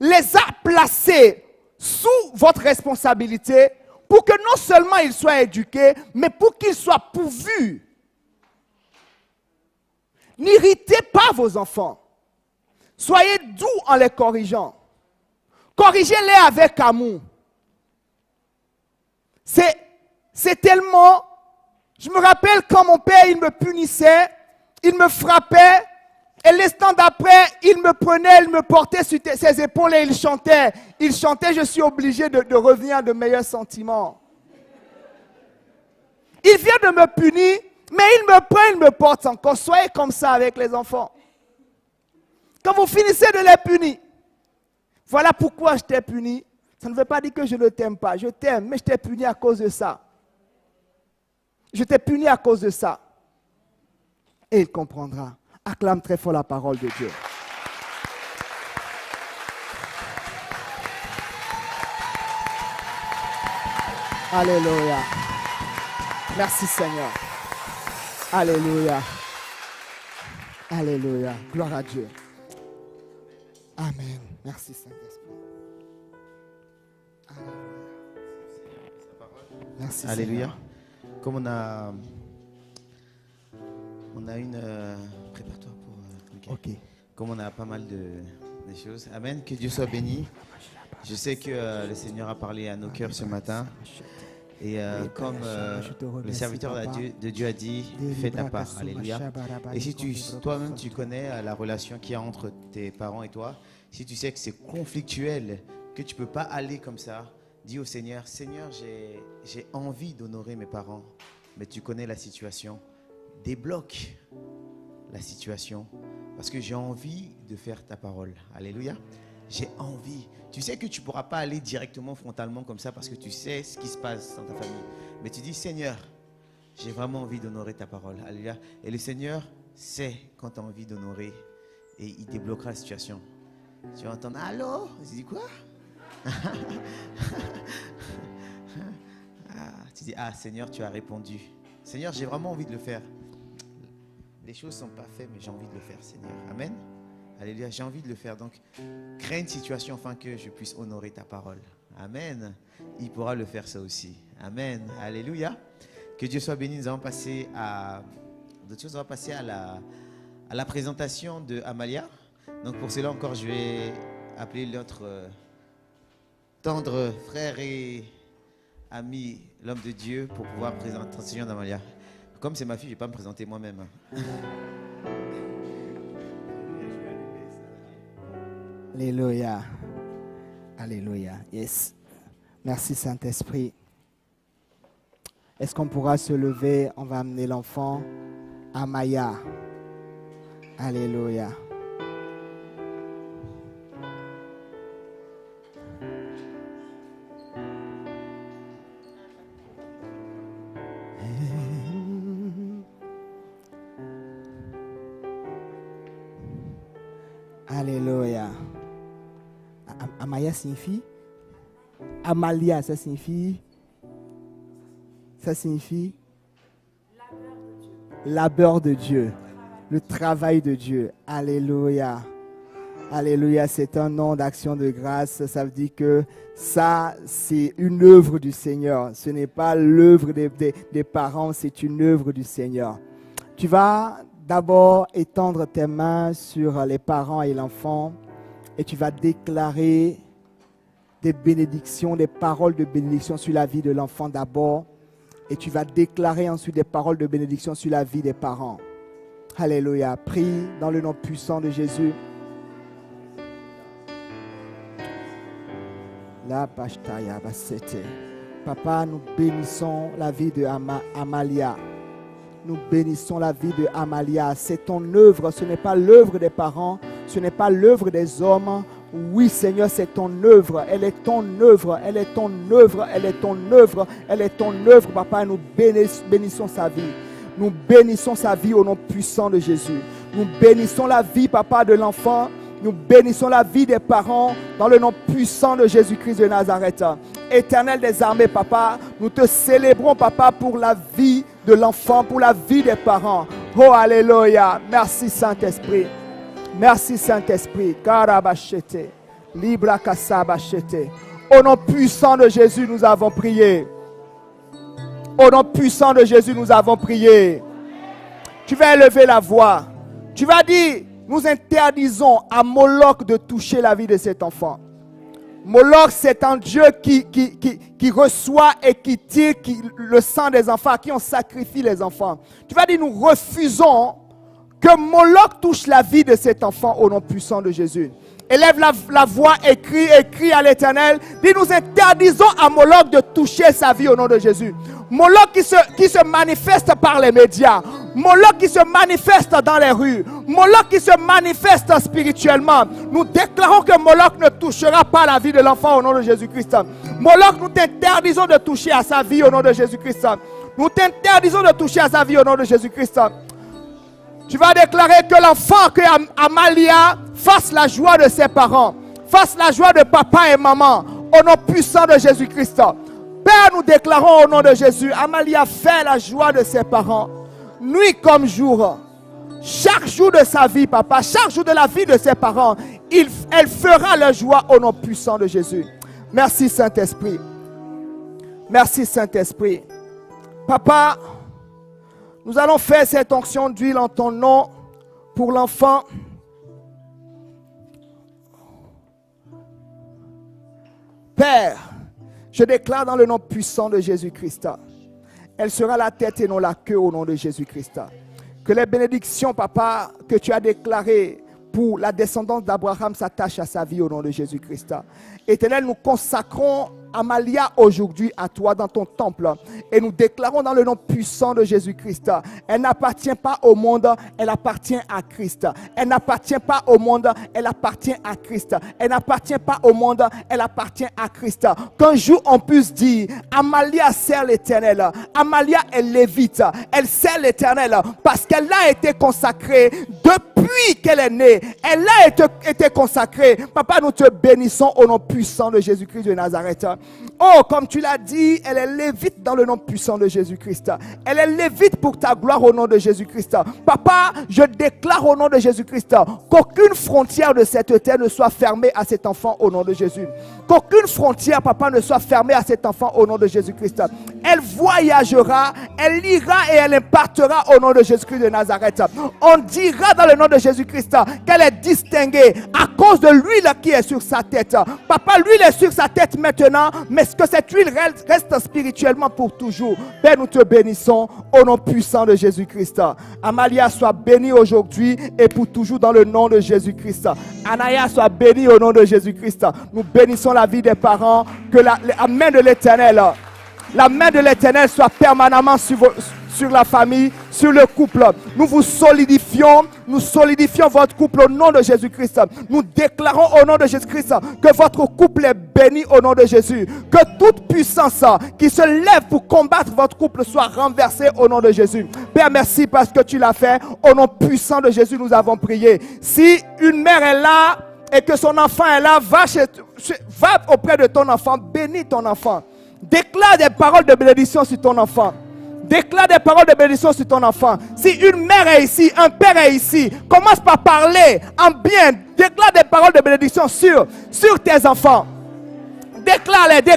les a placés sous votre responsabilité pour que non seulement ils soient éduqués, mais pour qu'ils soient pourvus. N'irritez pas vos enfants. Soyez doux en les corrigeant. Corrigez-les avec amour. C'est tellement... Je me rappelle quand mon père, il me punissait, il me frappait, et l'instant d'après, il me prenait, il me portait sur ses épaules et il chantait. Il chantait, je suis obligé de revenir à de meilleurs sentiments. Il vient de me punir, mais il me prend, il me porte encore. Soyez comme ça avec les enfants. Quand vous finissez de les punir, voilà pourquoi je t'ai puni. Ça ne veut pas dire que je ne t'aime pas. Je t'aime, mais je t'ai puni à cause de ça. Je t'ai puni à cause de ça. Et il comprendra. Acclame très fort la parole de Dieu. Alléluia. Merci Seigneur. Alléluia. Alléluia. Gloire à Dieu. Amen. Merci Saint-Esprit. Alléluia. Merci Alléluia. Seigneur. Comme on a une... prépare-toi pour... Ok. Comme on a pas mal de choses. Amen. Que Dieu soit béni. Je sais que le Seigneur a parlé à nos cœurs ce matin. Et comme le serviteur de Dieu a dit, fais ta part. Alléluia. Et si toi-même tu connais la relation qu'il y a entre tes parents et toi, si tu sais que c'est conflictuel, que tu ne peux pas aller comme ça, dis au Seigneur, Seigneur, j'ai envie d'honorer mes parents, mais tu connais la situation. Débloque la situation parce que j'ai envie de faire ta parole. Alléluia. J'ai envie. Tu sais que tu ne pourras pas aller directement, frontalement comme ça parce que tu sais ce qui se passe dans ta famille. Mais tu dis, Seigneur, j'ai vraiment envie d'honorer ta parole. Alléluia. Et le Seigneur sait quand tu as envie d'honorer et il débloquera la situation. Tu vas entendre, allô? Tu dis quoi? Tu dis, ah Seigneur, tu as répondu. Seigneur, j'ai vraiment envie de le faire. Les choses ne sont pas faites, mais j'ai envie de le faire, Seigneur. Amen. Alléluia, j'ai envie de le faire. Donc, crée une situation afin que je puisse honorer ta parole. Amen. Il pourra le faire ça aussi. Amen. Alléluia. Que Dieu soit béni. Nous allons passer à d'autres choses. On va passer à la présentation de Amalia. Donc, pour cela encore, je vais appeler notre tendre frère et ami, l'homme de Dieu, pour pouvoir présenter la présentation d'Amalia. Comme c'est ma fille, je ne vais pas me présenter moi-même. Alléluia. Alléluia. Yes. Merci Saint-Esprit. Est-ce qu'on pourra se lever? On va amener l'enfant Amaya. Alléluia. Alléluia. Amaya signifie? Amalia, ça signifie? Ça signifie? Labeur de Dieu. Le travail de Dieu. Alléluia. Alléluia, c'est un nom d'action de grâce. Ça veut dire que ça, c'est une œuvre du Seigneur. Ce n'est pas l'œuvre des parents, c'est une œuvre du Seigneur. Tu vas d'abord étendre tes mains sur les parents et l'enfant et tu vas déclarer des bénédictions, des paroles de bénédiction sur la vie de l'enfant d'abord et tu vas déclarer ensuite des paroles de bénédiction sur la vie des parents. Alléluia. Prie dans le nom puissant de Jésus. La pashtaya basete. Papa, nous bénissons la vie de Amalia. Nous bénissons la vie de Amalia. C'est ton œuvre, ce n'est pas l'œuvre des parents, ce n'est pas l'œuvre des hommes Oui, Seigneur, c'est ton œuvre. Elle est ton œuvre. Elle est ton œuvre. Elle est ton œuvre. Elle est ton œuvre, papa. Nous bénissons sa vie. Nous bénissons sa vie au nom puissant de Jésus. Nous bénissons la vie, papa, de l'enfant. Nous bénissons la vie des parents dans le nom puissant de Jésus-Christ de Nazareth. Éternel des armées, papa, nous te célébrons, papa, pour la vie de l'enfant, pour la vie des parents. Oh, alléluia. Merci, Saint-Esprit. Merci, Saint-Esprit. Karabachete. Libra kasabachete. Au nom puissant de Jésus, nous avons prié. Au nom puissant de Jésus, nous avons prié. Tu vas élever la voix. Tu vas dire, nous interdisons à Moloch de toucher la vie de cet enfant. Moloch, c'est un Dieu qui reçoit et qui tire le sang des enfants, à qui on sacrifie les enfants. Tu vas dire, nous refusons que Moloch touche la vie de cet enfant au nom puissant de Jésus. Élève la voix, écris à l'Éternel. Dis, nous interdisons à Moloch de toucher sa vie au nom de Jésus. Moloch qui se manifeste par les médias. Moloch qui se manifeste dans les rues. Moloch qui se manifeste spirituellement. Nous déclarons que Moloch ne touchera pas la vie de l'enfant au nom de Jésus-Christ. Moloch, nous t'interdisons de toucher à sa vie au nom de Jésus-Christ. Nous t'interdisons de toucher à sa vie au nom de Jésus-Christ. Tu vas déclarer que l'enfant, que Amalia fasse la joie de ses parents, fasse la joie de papa et maman, au nom puissant de Jésus-Christ. Père, nous déclarons au nom de Jésus, Amalia fait la joie de ses parents, nuit comme jour. Chaque jour de sa vie, papa, chaque jour de la vie de ses parents, elle fera la joie au nom puissant de Jésus. Merci Saint-Esprit. Merci Saint-Esprit. Papa, nous allons faire cette onction d'huile en ton nom pour l'enfant. Père, je déclare dans le nom puissant de Jésus-Christ, elle sera la tête et non la queue au nom de Jésus-Christ. Que les bénédictions, papa, que tu as déclarées pour la descendance d'Abraham s'attachent à sa vie au nom de Jésus-Christ. Éternel, nous consacrons Amalia aujourd'hui à toi dans ton temple et nous déclarons dans le nom puissant de Jésus-Christ, elle n'appartient pas au monde, elle appartient à Christ. Elle n'appartient pas au monde, elle appartient à Christ. Elle n'appartient pas au monde, elle appartient à Christ. Qu'un jour on puisse dire, Amalia sert l'Éternel, Amalia est lévite, elle sert l'Éternel parce qu'elle a été consacrée depuis qu'elle est née. Elle a été consacrée. Papa, nous te bénissons au nom puissant de Jésus-Christ de Nazareth. Oh, comme tu l'as dit, elle est lévite dans le nom puissant de Jésus-Christ. Elle est lévite pour ta gloire au nom de Jésus-Christ. Papa, je déclare au nom de Jésus-Christ qu'aucune frontière de cette terre ne soit fermée à cet enfant au nom de Jésus. Qu'aucune frontière, papa, ne soit fermée à cet enfant au nom de Jésus-Christ. Elle voyagera, elle ira et elle impartera au nom de Jésus-Christ de Nazareth. On dira dans le nom de Jésus-Christ qu'elle est distinguée à cause de l'huile qui est sur sa tête. Papa, l'huile est sur sa tête maintenant, mais que cette huile reste spirituellement pour toujours. Père, nous te bénissons au nom puissant de Jésus-Christ. Amalia soit bénie aujourd'hui et pour toujours dans le nom de Jésus-Christ. Anaya soit bénie au nom de Jésus-Christ. Nous bénissons la vie des parents, que la main de l'Éternel, la main de l'Éternel soit permanemment sur la famille, sur le couple. Nous vous solidifions, votre couple au nom de Jésus-Christ. Nous déclarons au nom de Jésus-Christ que votre couple est béni au nom de Jésus. Que toute puissance qui se lève pour combattre votre couple soit renversée au nom de Jésus. Père, merci parce que tu l'as fait. Au nom puissant de Jésus, nous avons prié. Si une mère est là et que son enfant est là, va auprès de ton enfant, bénis ton enfant. Déclare des paroles de bénédiction sur ton enfant. Déclare des paroles de bénédiction sur ton enfant. Si une mère est ici, un père est ici, commence par parler en bien. Déclare des paroles de bénédiction sur tes enfants. Déclare-les, des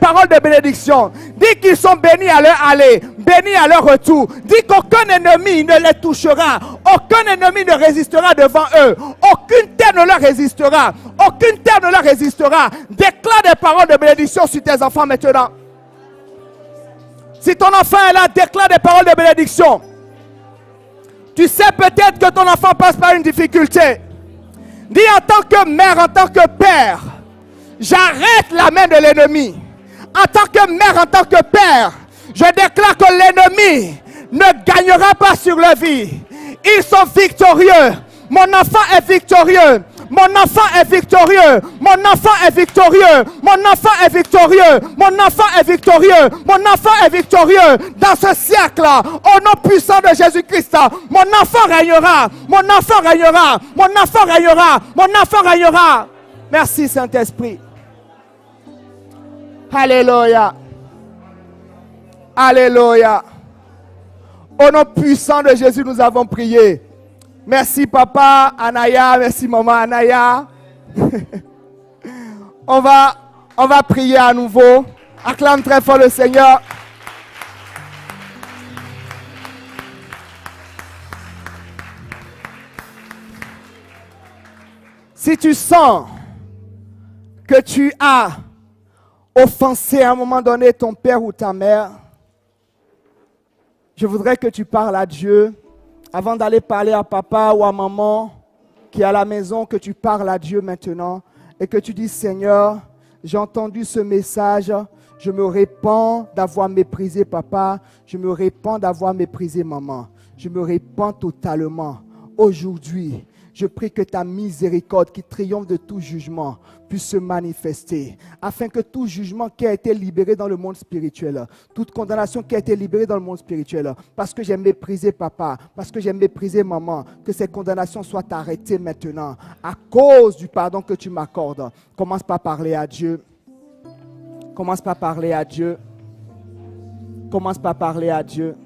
paroles de bénédiction. Dis qu'ils sont bénis à leur aller, bénis à leur retour. Dis qu'aucun ennemi ne les touchera. Aucun ennemi ne résistera devant eux. Aucune terre ne leur résistera. Aucune terre ne leur résistera. Déclare des paroles de bénédiction sur tes enfants maintenant. Si ton enfant est là, déclare des paroles de bénédiction. Tu sais peut-être que ton enfant passe par une difficulté. Dis en tant que mère, en tant que père, j'arrête la main de l'ennemi. En tant que mère, en tant que père, je déclare que l'ennemi ne gagnera pas sur leur vie. Ils sont victorieux. Mon enfant est victorieux. Mon enfant est victorieux. Mon enfant est victorieux. Mon enfant est victorieux. Mon enfant est victorieux. Mon enfant est victorieux. Dans ce siècle, au nom puissant de Jésus-Christ, mon enfant régnera. Mon enfant régnera. Mon enfant régnera. Mon enfant régnera. Merci Saint-Esprit. Alléluia. Alléluia. Au nom puissant de Jésus, nous avons prié. Merci papa Anaya, merci maman Anaya. on va prier à nouveau. Acclame très fort le Seigneur. Si tu sens que tu as offensé à un moment donné ton père ou ta mère, je voudrais que tu parles à Dieu. Avant d'aller parler à papa ou à maman qui est à la maison, que tu parles à Dieu maintenant et que tu dis, Seigneur, j'ai entendu ce message, je me répands d'avoir méprisé papa, je me répands d'avoir méprisé maman, je me répands totalement. Aujourd'hui, je prie que ta miséricorde qui triomphe de tout jugement puisse se manifester, afin que tout jugement qui a été libéré dans le monde spirituel, toute condamnation qui a été libérée dans le monde spirituel, parce que j'ai méprisé papa, parce que j'ai méprisé maman, que ces condamnations soient arrêtées maintenant, à cause du pardon que tu m'accordes. Commence par parler à Dieu. Commence par parler à Dieu. Commence par parler à Dieu.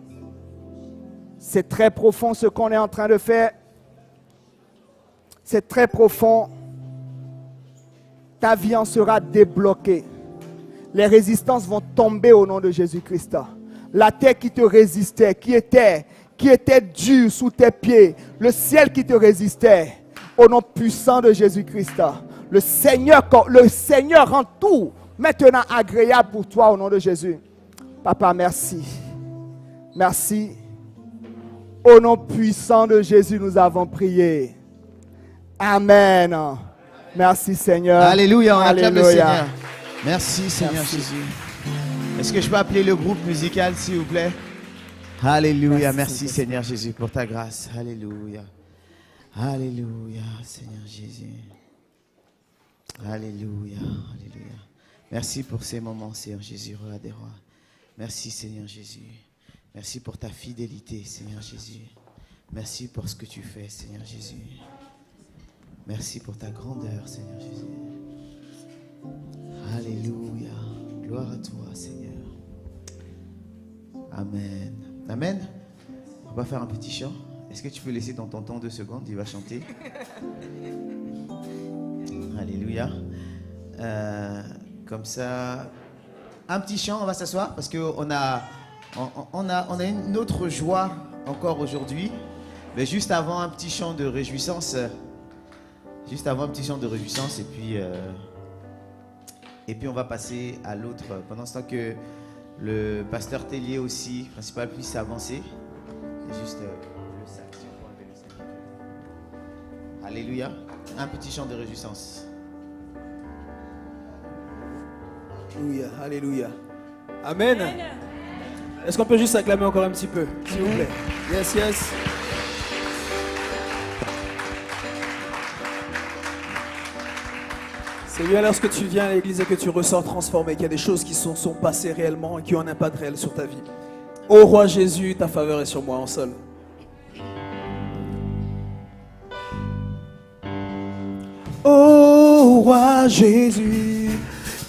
C'est très profond ce qu'on est en train de faire. C'est très profond. Ta vie en sera débloquée. Les résistances vont tomber au nom de Jésus-Christ. La terre qui te résistait, qui était dure sous tes pieds, le ciel qui te résistait, au nom puissant de Jésus-Christ. Le Seigneur rend tout maintenant agréable pour toi au nom de Jésus. Papa, merci. Merci. Au nom puissant de Jésus, nous avons prié. Amen. Merci Seigneur. Alléluia, on acclame le Alléluia. Seigneur. Merci Seigneur Merci. Jésus. Est-ce que je peux appeler le groupe musical s'il vous plaît? Alléluia, merci Seigneur Jésus pour ta grâce. Alléluia. Alléluia, Seigneur Jésus. Alléluia, alléluia. Merci pour ces moments, Seigneur Jésus, roi des rois. Merci Seigneur Jésus. Merci pour ta fidélité, Seigneur Jésus. Merci pour ce que tu fais, Seigneur Jésus. Merci pour ta grandeur, Seigneur Jésus. Alléluia. Gloire à toi, Seigneur. Amen. Amen. On va faire un petit chant. Est-ce que tu peux laisser ton tonton 2 secondes? Il va chanter. Alléluia. Comme ça, un petit chant, on va s'asseoir parce qu'on a une autre joie encore aujourd'hui. Mais juste avant un petit chant de réjouissance. Juste avant un petit chant de réjouissance et puis on va passer à l'autre. Pendant ce temps que le pasteur Tellier aussi, principal, puisse avancer. Et juste le sac, si on peut enlever le sac. Alléluia. Un petit chant de réjouissance. Alléluia, alléluia. Amen. Est-ce qu'on peut juste acclamer encore un petit peu, s'il vous plaît? Yes, yes. C'est bien lorsque tu viens à l'église et que tu ressors transformé, qu'il y a des choses qui sont passées réellement et qui ont un impact réel sur ta vie. Ô roi Jésus, ta faveur est sur moi en sol. Ô roi Jésus,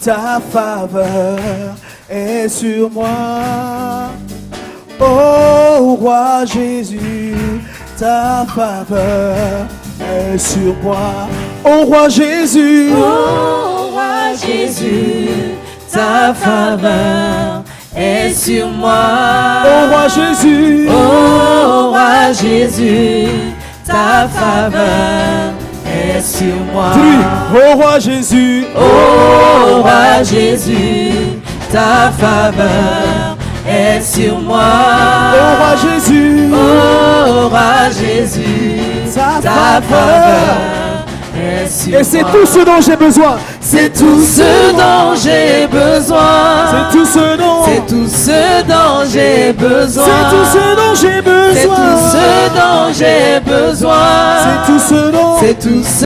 ta faveur est sur moi. Ô roi Jésus, ta faveur est sur moi. Ô roi Jésus, ô roi Jésus, ta faveur est sur moi. ô roi Jésus, Ô roi Jésus, ta faveur est sur moi. ô roi Jésus, Ô roi Jésus, ta faveur est sur moi. ô roi Jésus, Ô roi Jésus, ta ta faveur est sur et c'est moi. tout ce dont j'ai besoin. C'est tout ce dont j'ai besoin. C'est tout ce dont, C'est tout ce dont j'ai besoin. c'est tout ce dont j'ai C'est tout besoin. ce dont j'ai besoin. C'est tout ce nom. C'est tout ce